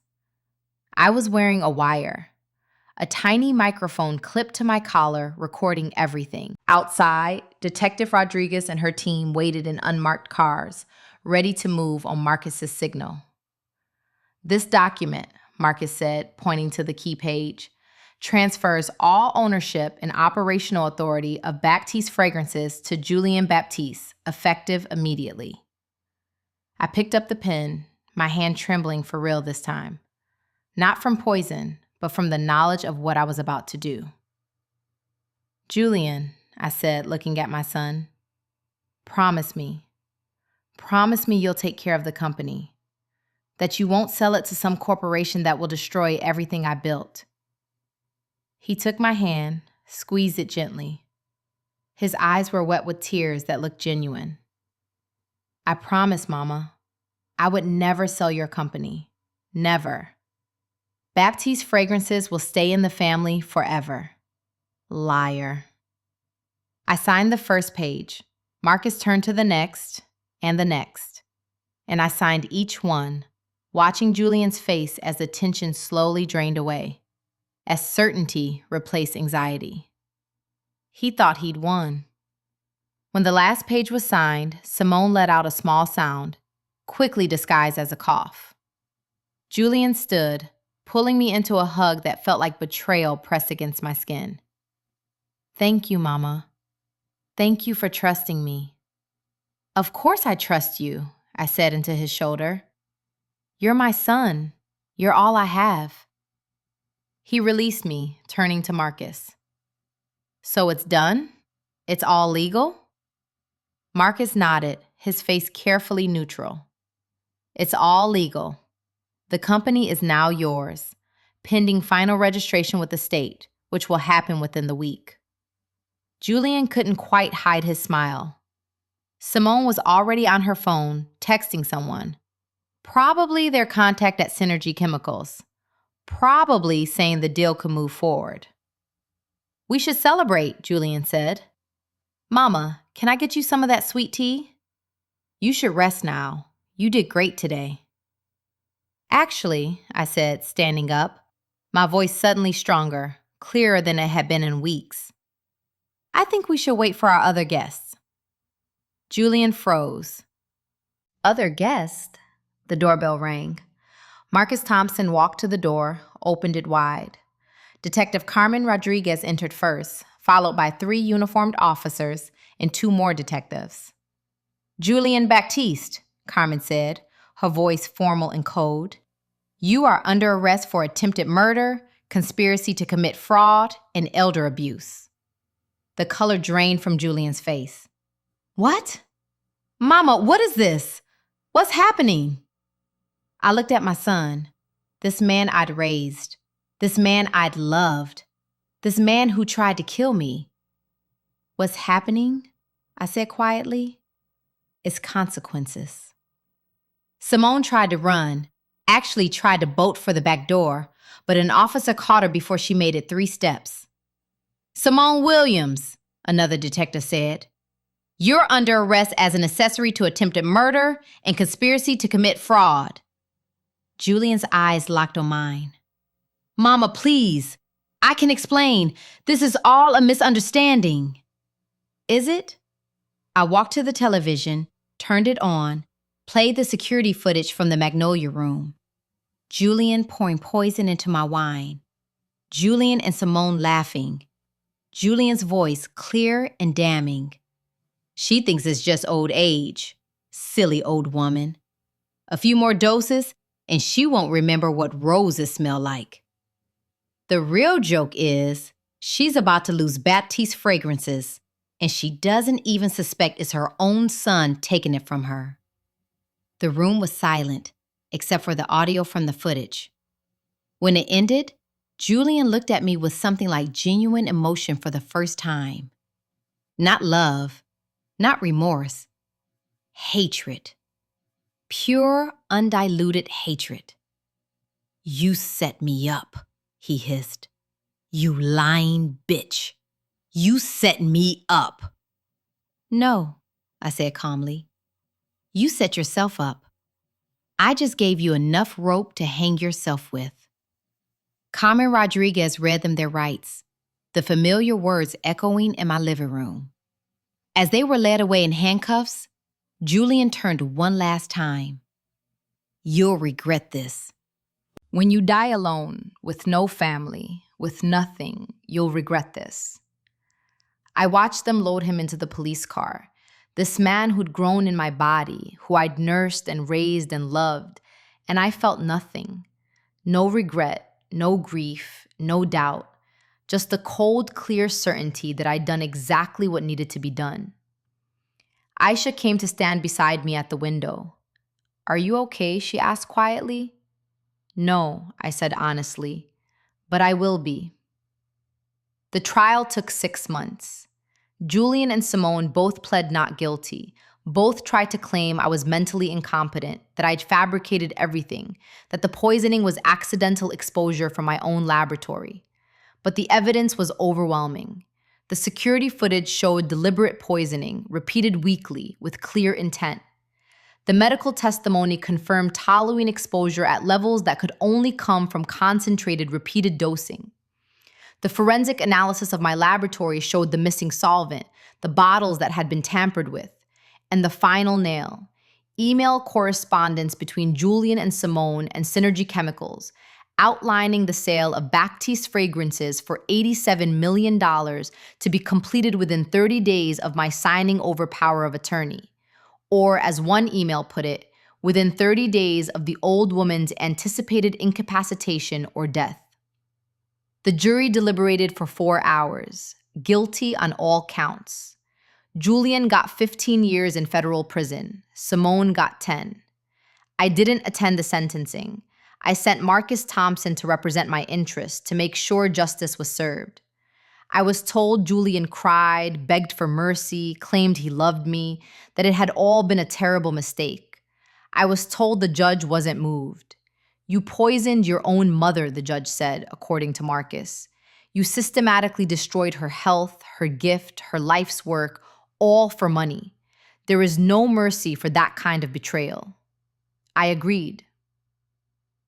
I was wearing a wire, a tiny microphone clipped to my collar, recording everything. Outside, Detective Rodriguez and her team waited in unmarked cars, ready to move on Marcus's signal. "This document," Marcus said, pointing to the key page, "transfers all ownership and operational authority of Baptiste Fragrances to Julian Baptiste, effective immediately." I picked up the pen, my hand trembling for real this time. Not from poison, but from the knowledge of what I was about to do. "Julian," I said, looking at my son, promise me you'll take care of the company, that you won't sell it to some corporation that will destroy everything I built." He took my hand, squeezed it gently. His eyes were wet with tears that looked genuine. "I promise, Mama, I would never sell your company. Never. Baptiste Fragrances will stay in the family forever." Liar. I signed the first page. Marcus turned to the next, and I signed each one, watching Julian's face as the tension slowly drained away, as certainty replaced anxiety. He thought he'd won. When the last page was signed, Simone let out a small sound, quickly disguised as a cough. Julian stood, pulling me into a hug that felt like betrayal pressed against my skin. "Thank you, Mama. Thank you for trusting me." "Of course I trust you," I said into his shoulder. "You're my son. You're all I have." He released me, turning to Marcus. "So it's done? It's all legal?" Marcus nodded, his face carefully neutral. "It's all legal. The company is now yours, pending final registration with the state, which will happen within the week." Julian couldn't quite hide his smile. Simone was already on her phone, texting someone. Probably their contact at Synergy Chemicals. Probably saying the deal could move forward. "We should celebrate," Julian said. "Mama, can I get you some of that sweet tea?" "You should rest now. You did great today." "Actually," I said, standing up, my voice suddenly stronger, clearer than it had been in weeks, "I think we should wait for our other guests." Julian froze. "Other guest?" The doorbell rang. Marcus Thompson walked to the door, opened it wide. Detective Carmen Rodriguez entered first, followed by 3 uniformed officers and 2 more detectives. "Julian Baptiste," Carmen said, her voice formal and cold. "You are under arrest for attempted murder, conspiracy to commit fraud, and elder abuse." The color drained from Julian's face. "What? Mama, what is this? What's happening?" I looked at my son, this man I'd raised, this man I'd loved, this man who tried to kill me. "What's happening," I said quietly, "is consequences." Simone tried to run, actually tried to bolt for the back door, but an officer caught her before she made it 3 steps. "Simone Williams," another detective said, "you're under arrest as an accessory to attempted murder and conspiracy to commit fraud." Julian's eyes locked on mine. "Mama, please. I can explain. This is all a misunderstanding." "Is it?" I walked to the television, turned it on, played the security footage from the Magnolia Room. Julian pouring poison into my wine. Julian and Simone laughing. Julian's voice clear and damning. "She thinks it's just old age. Silly old woman. A few more doses, and she won't remember what roses smell like." The real joke is, she's about to lose Baptiste fragrances, and she doesn't even suspect it's her own son taking it from her. The room was silent, except for the audio from the footage. When it ended, Julian looked at me with something like genuine emotion for the first time. Not love, not remorse. Hatred. Pure, undiluted hatred. "You set me up," he hissed. "You lying bitch. You set me up." "No," I said calmly. "You set yourself up. I just gave you enough rope to hang yourself with." Carmen Rodriguez read them their rights, the familiar words echoing in my living room. As they were led away in handcuffs, Julian turned one last time. "You'll regret this. When you die alone, with no family, with nothing, you'll regret this." I watched them load him into the police car, this man who'd grown in my body, who I'd nursed and raised and loved, and I felt nothing. No regret, no grief, no doubt, just the cold, clear certainty that I'd done exactly what needed to be done. Aisha came to stand beside me at the window. "Are you okay?" she asked quietly. "No," I said honestly, "but I will be." The trial took 6 months. Julian and Simone both pled not guilty. Both tried to claim I was mentally incompetent, that I'd fabricated everything, that the poisoning was accidental exposure from my own laboratory. But the evidence was overwhelming. The security footage showed deliberate poisoning, repeated weekly, with clear intent. The medical testimony confirmed toluene exposure at levels that could only come from concentrated, repeated dosing. The forensic analysis of my laboratory showed the missing solvent, the bottles that had been tampered with, and the final nail: email correspondence between Julian and Simone and Synergy Chemicals, outlining the sale of Baptiste fragrances for $87 million to be completed within 30 days of my signing over power of attorney. Or, as one email put it, within 30 days of the old woman's anticipated incapacitation or death. The jury deliberated for 4 hours, guilty on all counts. Julian got 15 years in federal prison. Simone got 10. I didn't attend the sentencing. I sent Marcus Thompson to represent my interests to make sure justice was served. I was told Julian cried, begged for mercy, claimed he loved me, that it had all been a terrible mistake. I was told the judge wasn't moved. "You poisoned your own mother," the judge said, according to Marcus. "You systematically destroyed her health, her gift, her life's work, all for money. There is no mercy for that kind of betrayal." I agreed.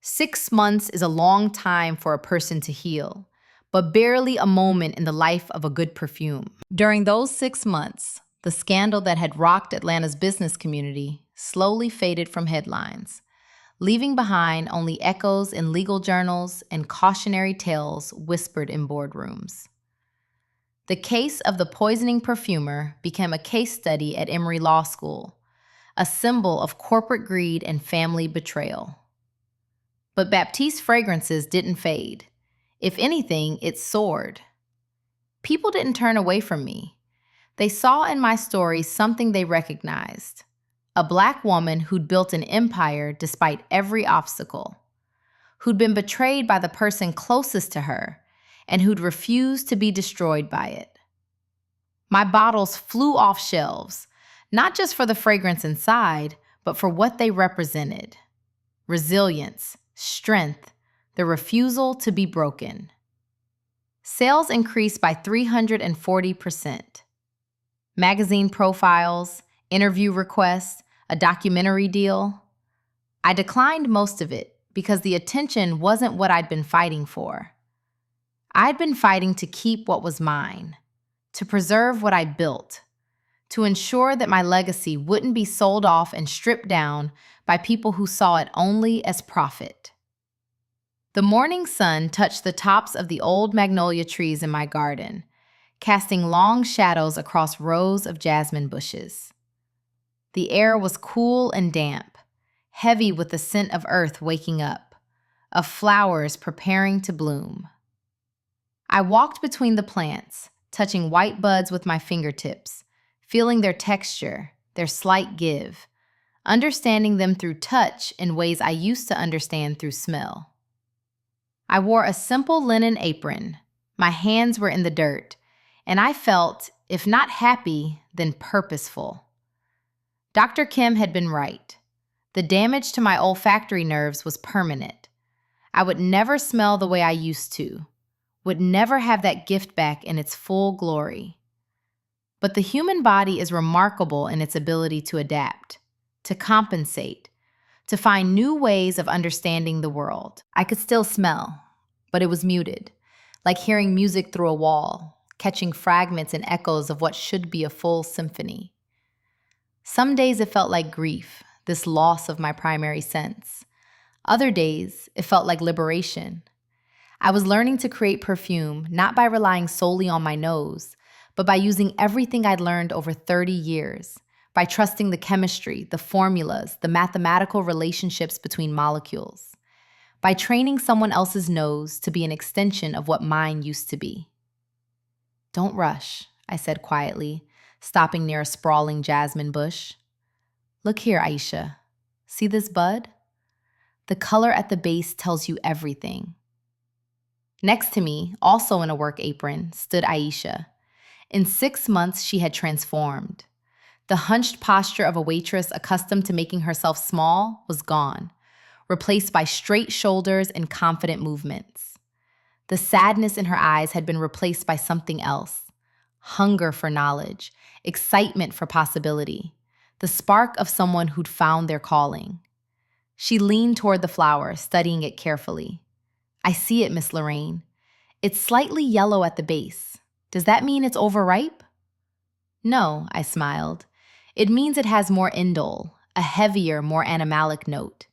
6 months is a long time for a person to heal, but barely a moment in the life of a good perfume. During those 6 months, the scandal that had rocked Atlanta's business community slowly faded from headlines, leaving behind only echoes in legal journals and cautionary tales whispered in boardrooms. The case of the poisoning perfumer became a case study at Emory Law School, a symbol of corporate greed and family betrayal. But Baptiste fragrances didn't fade. If anything, it soared. People didn't turn away from me. They saw in my story something they recognized: a Black woman who'd built an empire despite every obstacle, who'd been betrayed by the person closest to her, and who'd refused to be destroyed by it. My bottles flew off shelves, not just for the fragrance inside, but for what they represented: resilience, strength, the refusal to be broken. Sales increased by 340%. Magazine profiles, interview requests, a documentary deal. I declined most of it because the attention wasn't what I'd been fighting for. I'd been fighting to keep what was mine, to preserve what I built, to ensure that my legacy wouldn't be sold off and stripped down by people who saw it only as profit. The morning sun touched the tops of the old magnolia trees in my garden, casting long shadows across rows of jasmine bushes. The air was cool and damp, heavy with the scent of earth waking up, of flowers preparing to bloom. I walked between the plants, touching white buds with my fingertips, feeling their texture, their slight give, understanding them through touch in ways I used to understand through smell. I wore a simple linen apron. My hands were in the dirt, and I felt, if not happy, then purposeful. Dr. Kim had been right. The damage to my olfactory nerves was permanent. I would never smell the way I used to, would never have that gift back in its full glory. But the human body is remarkable in its ability to adapt, to compensate, to find new ways of understanding the world. I could still smell, but it was muted, like hearing music through a wall, catching fragments and echoes of what should be a full symphony. Some days it felt like grief, this loss of my primary sense. Other days, it felt like liberation. I was learning to create perfume not by relying solely on my nose, but by using everything I'd learned over 30 years, by trusting the chemistry, the formulas, the mathematical relationships between molecules, by training someone else's nose to be an extension of what mine used to be. "Don't rush," I said quietly, stopping near a sprawling jasmine bush. "Look here, Aisha. See this bud? The color at the base tells you everything." Next to me, also in a work apron, stood Aisha. In 6 months, she had transformed. The hunched posture of a waitress accustomed to making herself small was gone, replaced by straight shoulders and confident movements. The sadness in her eyes had been replaced by something else: hunger for knowledge, excitement for possibility, the spark of someone who'd found their calling. She leaned toward the flower, studying it carefully. "I see it, Miss Lorraine. It's slightly yellow at the base. Does that mean it's overripe?" "No," I smiled. "It means it has more indole, a heavier, more animalic note.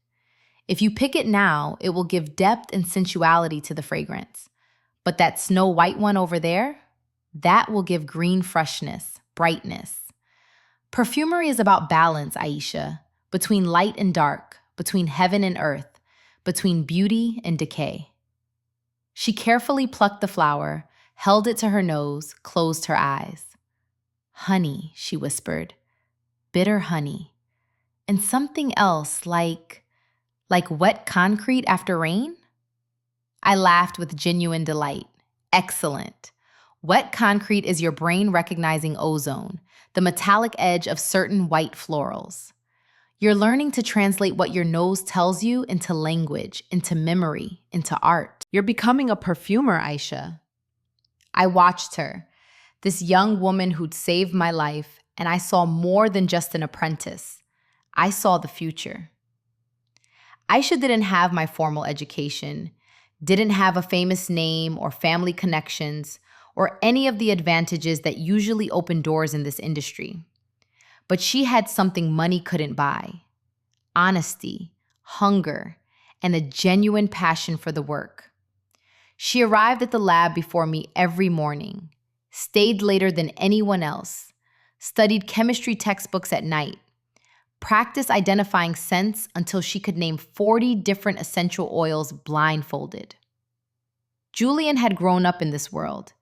If you pick it now, it will give depth and sensuality to the fragrance. But that snow white one over there, that will give green freshness, brightness." Perfumery is about balance, Aisha, between light and dark, between heaven and earth, between beauty and decay. She carefully plucked the flower, held it to her nose, closed her eyes. "Honey," she whispered. "Bitter honey. And something else, like wet concrete after rain?" I laughed with genuine delight. "Excellent. Wet concrete is your brain recognizing ozone, the metallic edge of certain white florals. You're learning to translate what your nose tells you into language, into memory, into art." You're becoming a perfumer, Aisha. I watched her, this young woman who'd saved my life, and I saw more than just an apprentice. I saw the future. Aisha didn't have my formal education, didn't have a famous name or family connections, or any of the advantages that usually open doors in this industry. But she had something money couldn't buy: honesty, hunger, and a genuine passion for the work. She arrived at the lab before me every morning, stayed later than anyone else, studied chemistry textbooks at night, practiced identifying scents until she could name 40 different essential oils blindfolded. Julian had grown up in this world,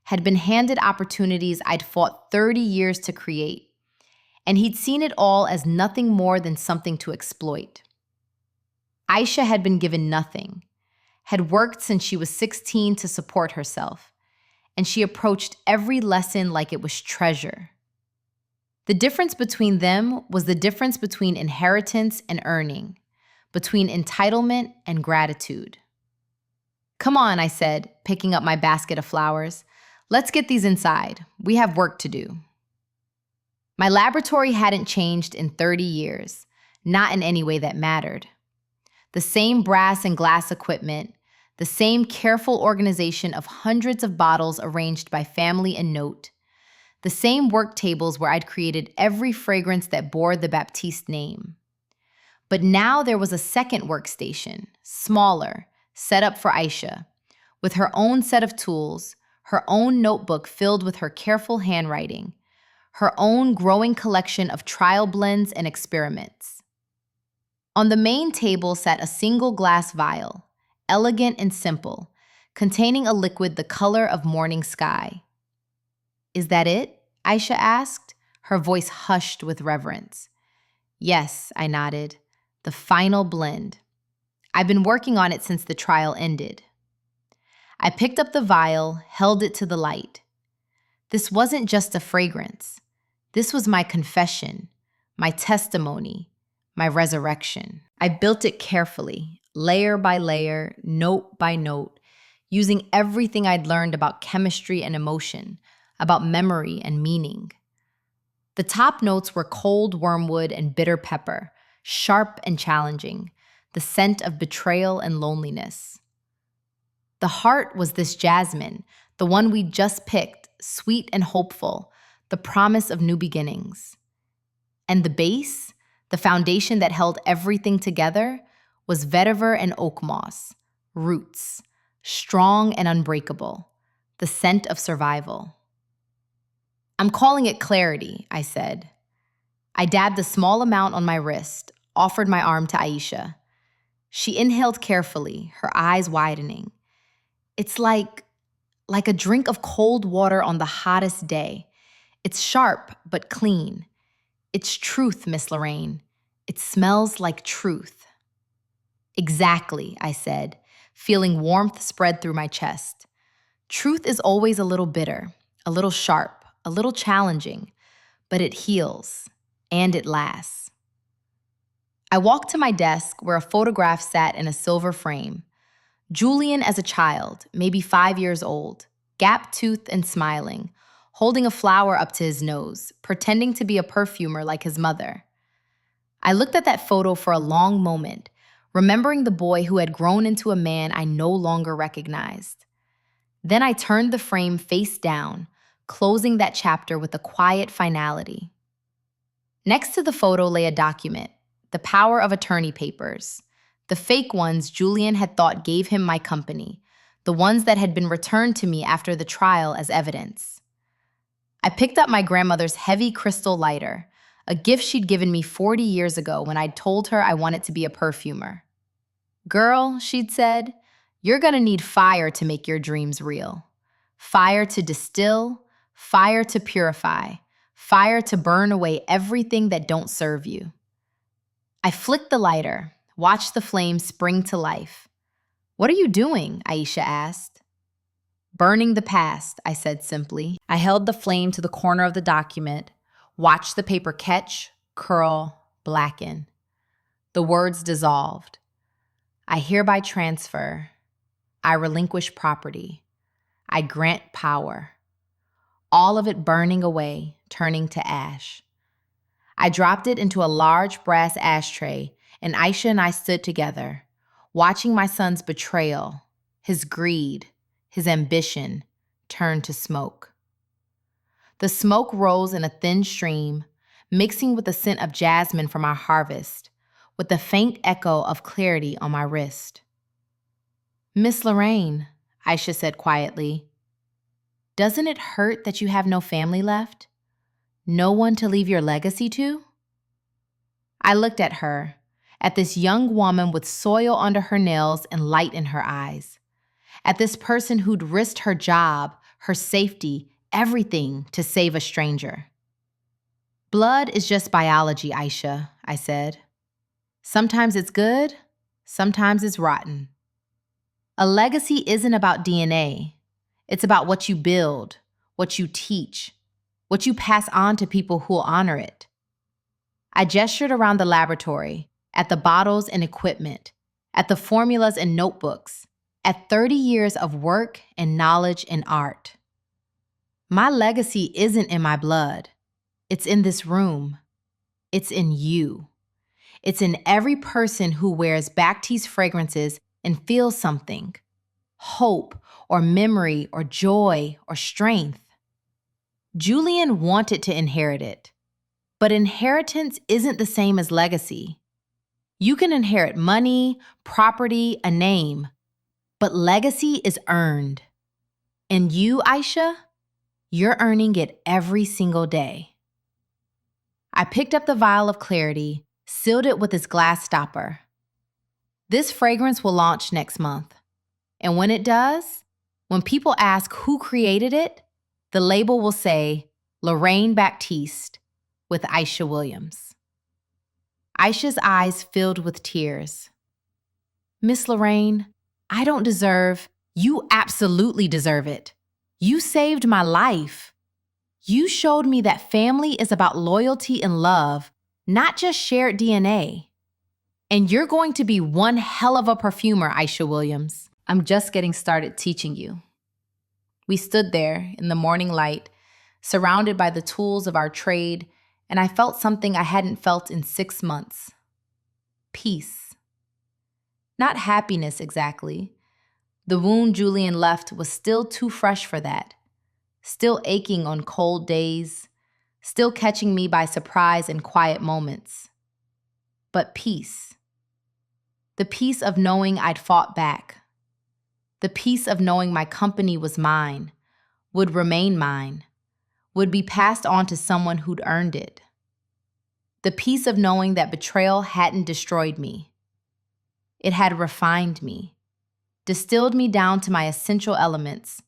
had been handed opportunities I'd fought 30 years to create, and he'd seen it all as nothing more than something to exploit. Aisha had been given nothing, had worked since she was 16 to support herself, and she approached every lesson like it was treasure. The difference between them was the difference between inheritance and earning, between entitlement and gratitude. "Come on," I said, picking up my basket of flowers. "Let's get these inside. We have work to do." My laboratory hadn't changed in 30 years, not in any way that mattered. The same brass and glass equipment, the same careful organization of hundreds of bottles arranged by family and note, the same work tables where I'd created every fragrance that bore the Baptiste name. But now there was a second workstation, smaller, set up for Aisha, with her own set of tools, her own notebook filled with her careful handwriting, her own growing collection of trial blends and experiments. On the main table sat a single glass vial, elegant and simple, containing a liquid the color of morning sky. "Is that it?" Aisha asked, her voice hushed with reverence. "Yes," I nodded. "The final blend. I've been working on it since the trial ended." I picked up the vial, held it to the light. This wasn't just a fragrance. This was my confession, my testimony, my resurrection. I built it carefully, layer by layer, note by note, using everything I'd learned about chemistry and emotion, about memory and meaning. The top notes were cold wormwood and bitter pepper, sharp and challenging, the scent of betrayal and loneliness. The heart was this jasmine, the one we'd just picked, sweet and hopeful, the promise of new beginnings. And the base, the foundation that held everything together, was vetiver and oak moss, roots, strong and unbreakable, the scent of survival. "I'm calling it clarity," I said. I dabbed a small amount on my wrist, offered my arm to Aisha. She inhaled carefully, her eyes widening. "It's like a drink of cold water on the hottest day. It's sharp, but clean. It's truth, Miss Lorraine. It smells like truth." "Exactly," I said, feeling warmth spread through my chest. Truth is always a little bitter, a little sharp, a little challenging, but it heals, and it lasts. I walked to my desk where a photograph sat in a silver frame. Julian as a child, maybe 5 years old, gap-toothed and smiling, holding a flower up to his nose, pretending to be a perfumer like his mother. I looked at that photo for a long moment, remembering the boy who had grown into a man I no longer recognized. Then I turned the frame face down, closing that chapter with a quiet finality. Next to the photo lay a document, the power of attorney papers, the fake ones Julian had thought gave him my company, the ones that had been returned to me after the trial as evidence. I picked up my grandmother's heavy crystal lighter, a gift she'd given me 40 years ago when I'd told her I wanted to be a perfumer. "Girl," she'd said, "you're gonna need fire to make your dreams real. Fire to distill, fire to purify, fire to burn away everything that don't serve you." I flicked the lighter, watched the flames spring to life. "What are you doing?" Aisha asked. "Burning the past," I said simply. I held the flame to the corner of the document, watched the paper catch, curl, blacken. The words dissolved. "I hereby transfer. I relinquish property. I grant power." All of it burning away, turning to ash. I dropped it into a large brass ashtray, and Aisha and I stood together, watching my son's betrayal, his greed, his ambition, turn to smoke. The smoke rose in a thin stream, mixing with the scent of jasmine from our harvest, with the faint echo of clarity on my wrist. "Miss Lorraine," Aisha said quietly, "doesn't it hurt that you have no family left? No one to leave your legacy to?" I looked at her, at this young woman with soil under her nails and light in her eyes, at this person who'd risked her job, her safety, everything to save a stranger. "Blood is just biology, Aisha," I said. "Sometimes it's good, sometimes it's rotten. A legacy isn't about DNA. It's about what you build, what you teach, what you pass on to people who'll honor it. I gestured around the laboratory, at the bottles and equipment, at the formulas and notebooks, at 30 years of work and knowledge and art. My legacy isn't in my blood. It's in this room. It's in you. It's in every person who wears Bacti's fragrances and feels something. Hope or memory or joy or strength. Julian wanted to inherit it. But inheritance isn't the same as legacy. You can inherit money, property, a name, but legacy is earned. And you, Aisha, you're earning it every single day. I picked up the vial of clarity, sealed it with its glass stopper. This fragrance will launch next month. And when it does, when people ask who created it, the label will say, Lorraine Baptiste, with Aisha Williams. Aisha's eyes filled with tears. Miss Lorraine, I don't deserve, you absolutely deserve it. You saved my life. You showed me that family is about loyalty and love, not just shared DNA. And you're going to be one hell of a perfumer, Aisha Williams. I'm just getting started teaching you. We stood there in the morning light, surrounded by the tools of our trade, and I felt something I hadn't felt in 6 months. Peace. Not happiness exactly. The wound Julian left was still too fresh for that. Still aching on cold days, still catching me by surprise in quiet moments. But peace. The peace of knowing I'd fought back. The peace of knowing my company was mine, would remain mine, would be passed on to someone who'd earned it. The peace of knowing that betrayal hadn't destroyed me. It had refined me, distilled me down to my essential elements,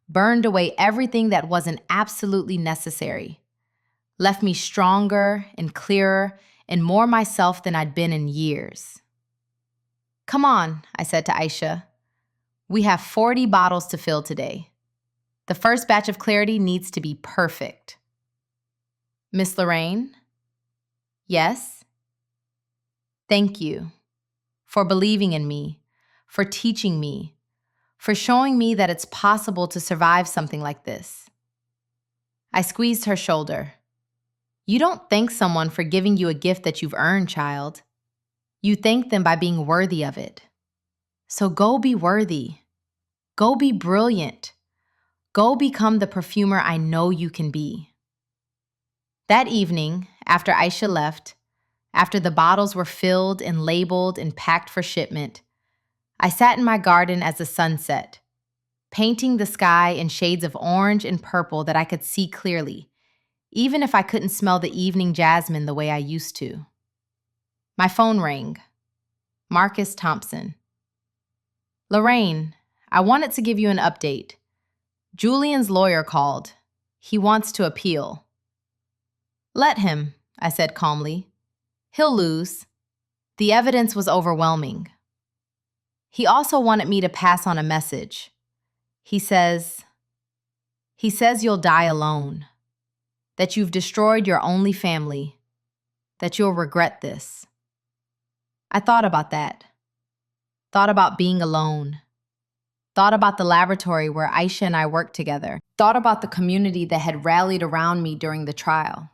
burned away everything that wasn't absolutely necessary, left me stronger and clearer and more myself than I'd been in years. Come on, I said to Aisha. We have 40 bottles to fill today. The first batch of clarity needs to be perfect. Miss Lorraine? Yes? Thank you for believing in me, for teaching me, for showing me that it's possible to survive something like this. I squeezed her shoulder. You don't thank someone for giving you a gift that you've earned, child. You thank them by being worthy of it. So go be worthy. Go be brilliant. Go become the perfumer I know you can be. That evening, after Aisha left, after the bottles were filled and labeled and packed for shipment, I sat in my garden as the sun set, painting the sky in shades of orange and purple that I could see clearly, even if I couldn't smell the evening jasmine the way I used to. My phone rang. Marcus Thompson. Lorraine, I wanted to give you an update. Julian's lawyer called. He wants to appeal. Let him, I said calmly. He'll lose. The evidence was overwhelming. He also wanted me to pass on a message. He says you'll die alone, that you've destroyed your only family, that you'll regret this. I thought about that. Thought about being alone. Thought about the laboratory where Aisha and I worked together. Thought about the community that had rallied around me during the trial.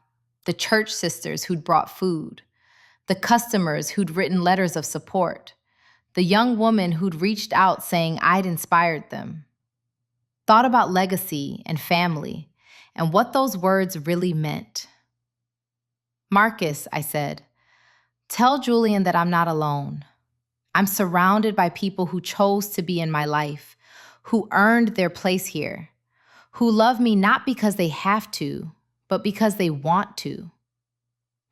The church sisters who'd brought food. The customers who'd written letters of support. The young woman who'd reached out saying I'd inspired them. Thought about legacy and family and what those words really meant. Marcus, I said, tell Julian that I'm not alone. I'm surrounded by people who chose to be in my life, who earned their place here, who love me not because they have to, but because they want to.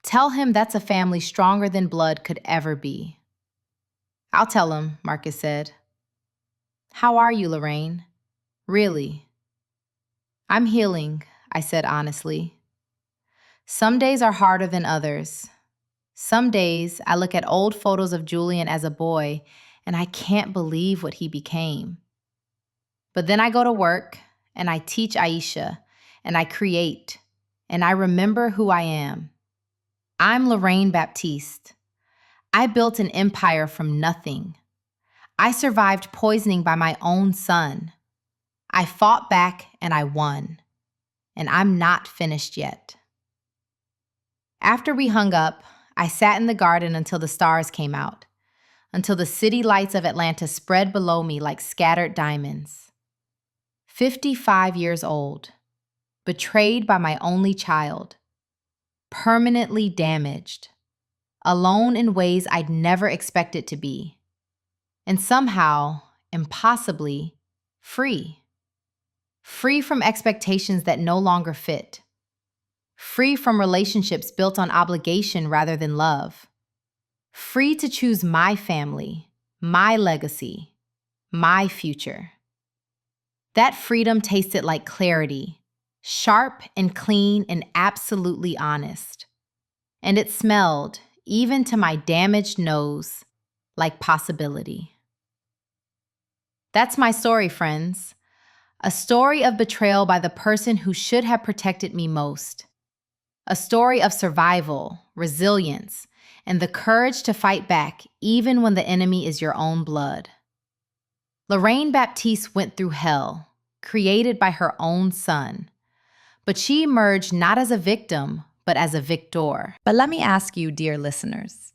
Tell him that's a family stronger than blood could ever be. I'll tell him, Marcus said. How are you, Lorraine? Really? I'm healing, I said honestly. Some days are harder than others. Some days I look at old photos of Julian as a boy and I can't believe what he became. But then I go to work and I teach Aisha and I create and I remember who I am. I'm Lorraine Baptiste. I built an empire from nothing. I survived poisoning by my own son. I fought back and I won. And I'm not finished yet. After we hung up, I sat in the garden until the stars came out, until the city lights of Atlanta spread below me like scattered diamonds. 55 years old, betrayed by my only child, permanently damaged, alone in ways I'd never expected to be, and somehow, impossibly, free. Free from expectations that no longer fit. Free from relationships built on obligation rather than love. Free to choose my family, my legacy, my future. That freedom tasted like clarity, sharp and clean and absolutely honest. And it smelled, even to my damaged nose, like possibility. That's my story, friends. A story of betrayal by the person who should have protected me most. A story of survival, resilience, and the courage to fight back even when the enemy is your own blood. Lorraine Baptiste went through hell, created by her own son. But she emerged not as a victim, but as a victor. But let me ask you, dear listeners,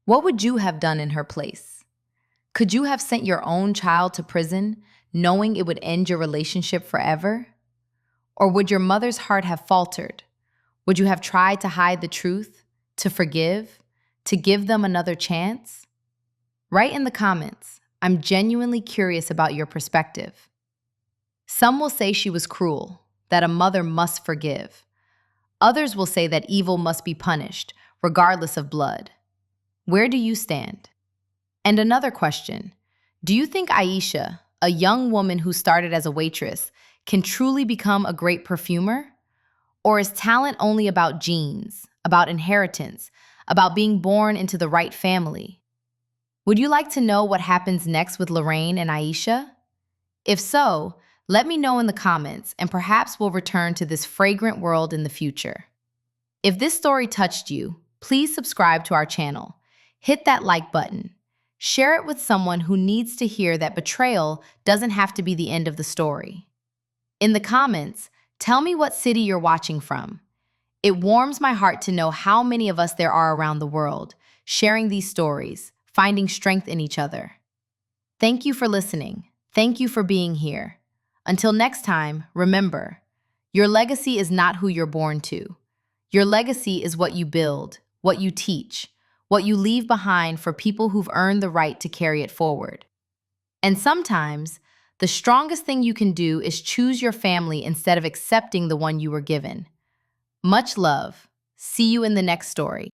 what would you have done in her place? Could you have sent your own child to prison, knowing it would end your relationship forever? Or would your mother's heart have faltered? Would you have tried to hide the truth, to forgive, to give them another chance? Write in the comments. I'm genuinely curious about your perspective. Some will say she was cruel, that a mother must forgive. Others will say that evil must be punished, regardless of blood. Where do you stand? And another question, do you think Aisha, a young woman who started as a waitress, can truly become a great perfumer? Or is talent only about genes, about inheritance, about being born into the right family? Would you like to know what happens next with Lorraine and Aisha? If so, let me know in the comments, and perhaps we'll return to this fragrant world in the future. If this story touched you, please subscribe to our channel. Hit that like button. Share it with someone who needs to hear that betrayal doesn't have to be the end of the story. In the comments, tell me what city you're watching from. It warms my heart to know how many of us there are around the world, sharing these stories, finding strength in each other. Thank you for listening. Thank you for being here. Until next time, remember, your legacy is not who you're born to. Your legacy is what you build, what you teach, what you leave behind for people who've earned the right to carry it forward. And sometimes, the strongest thing you can do is choose your family instead of accepting the one you were given. Much love. See you in the next story.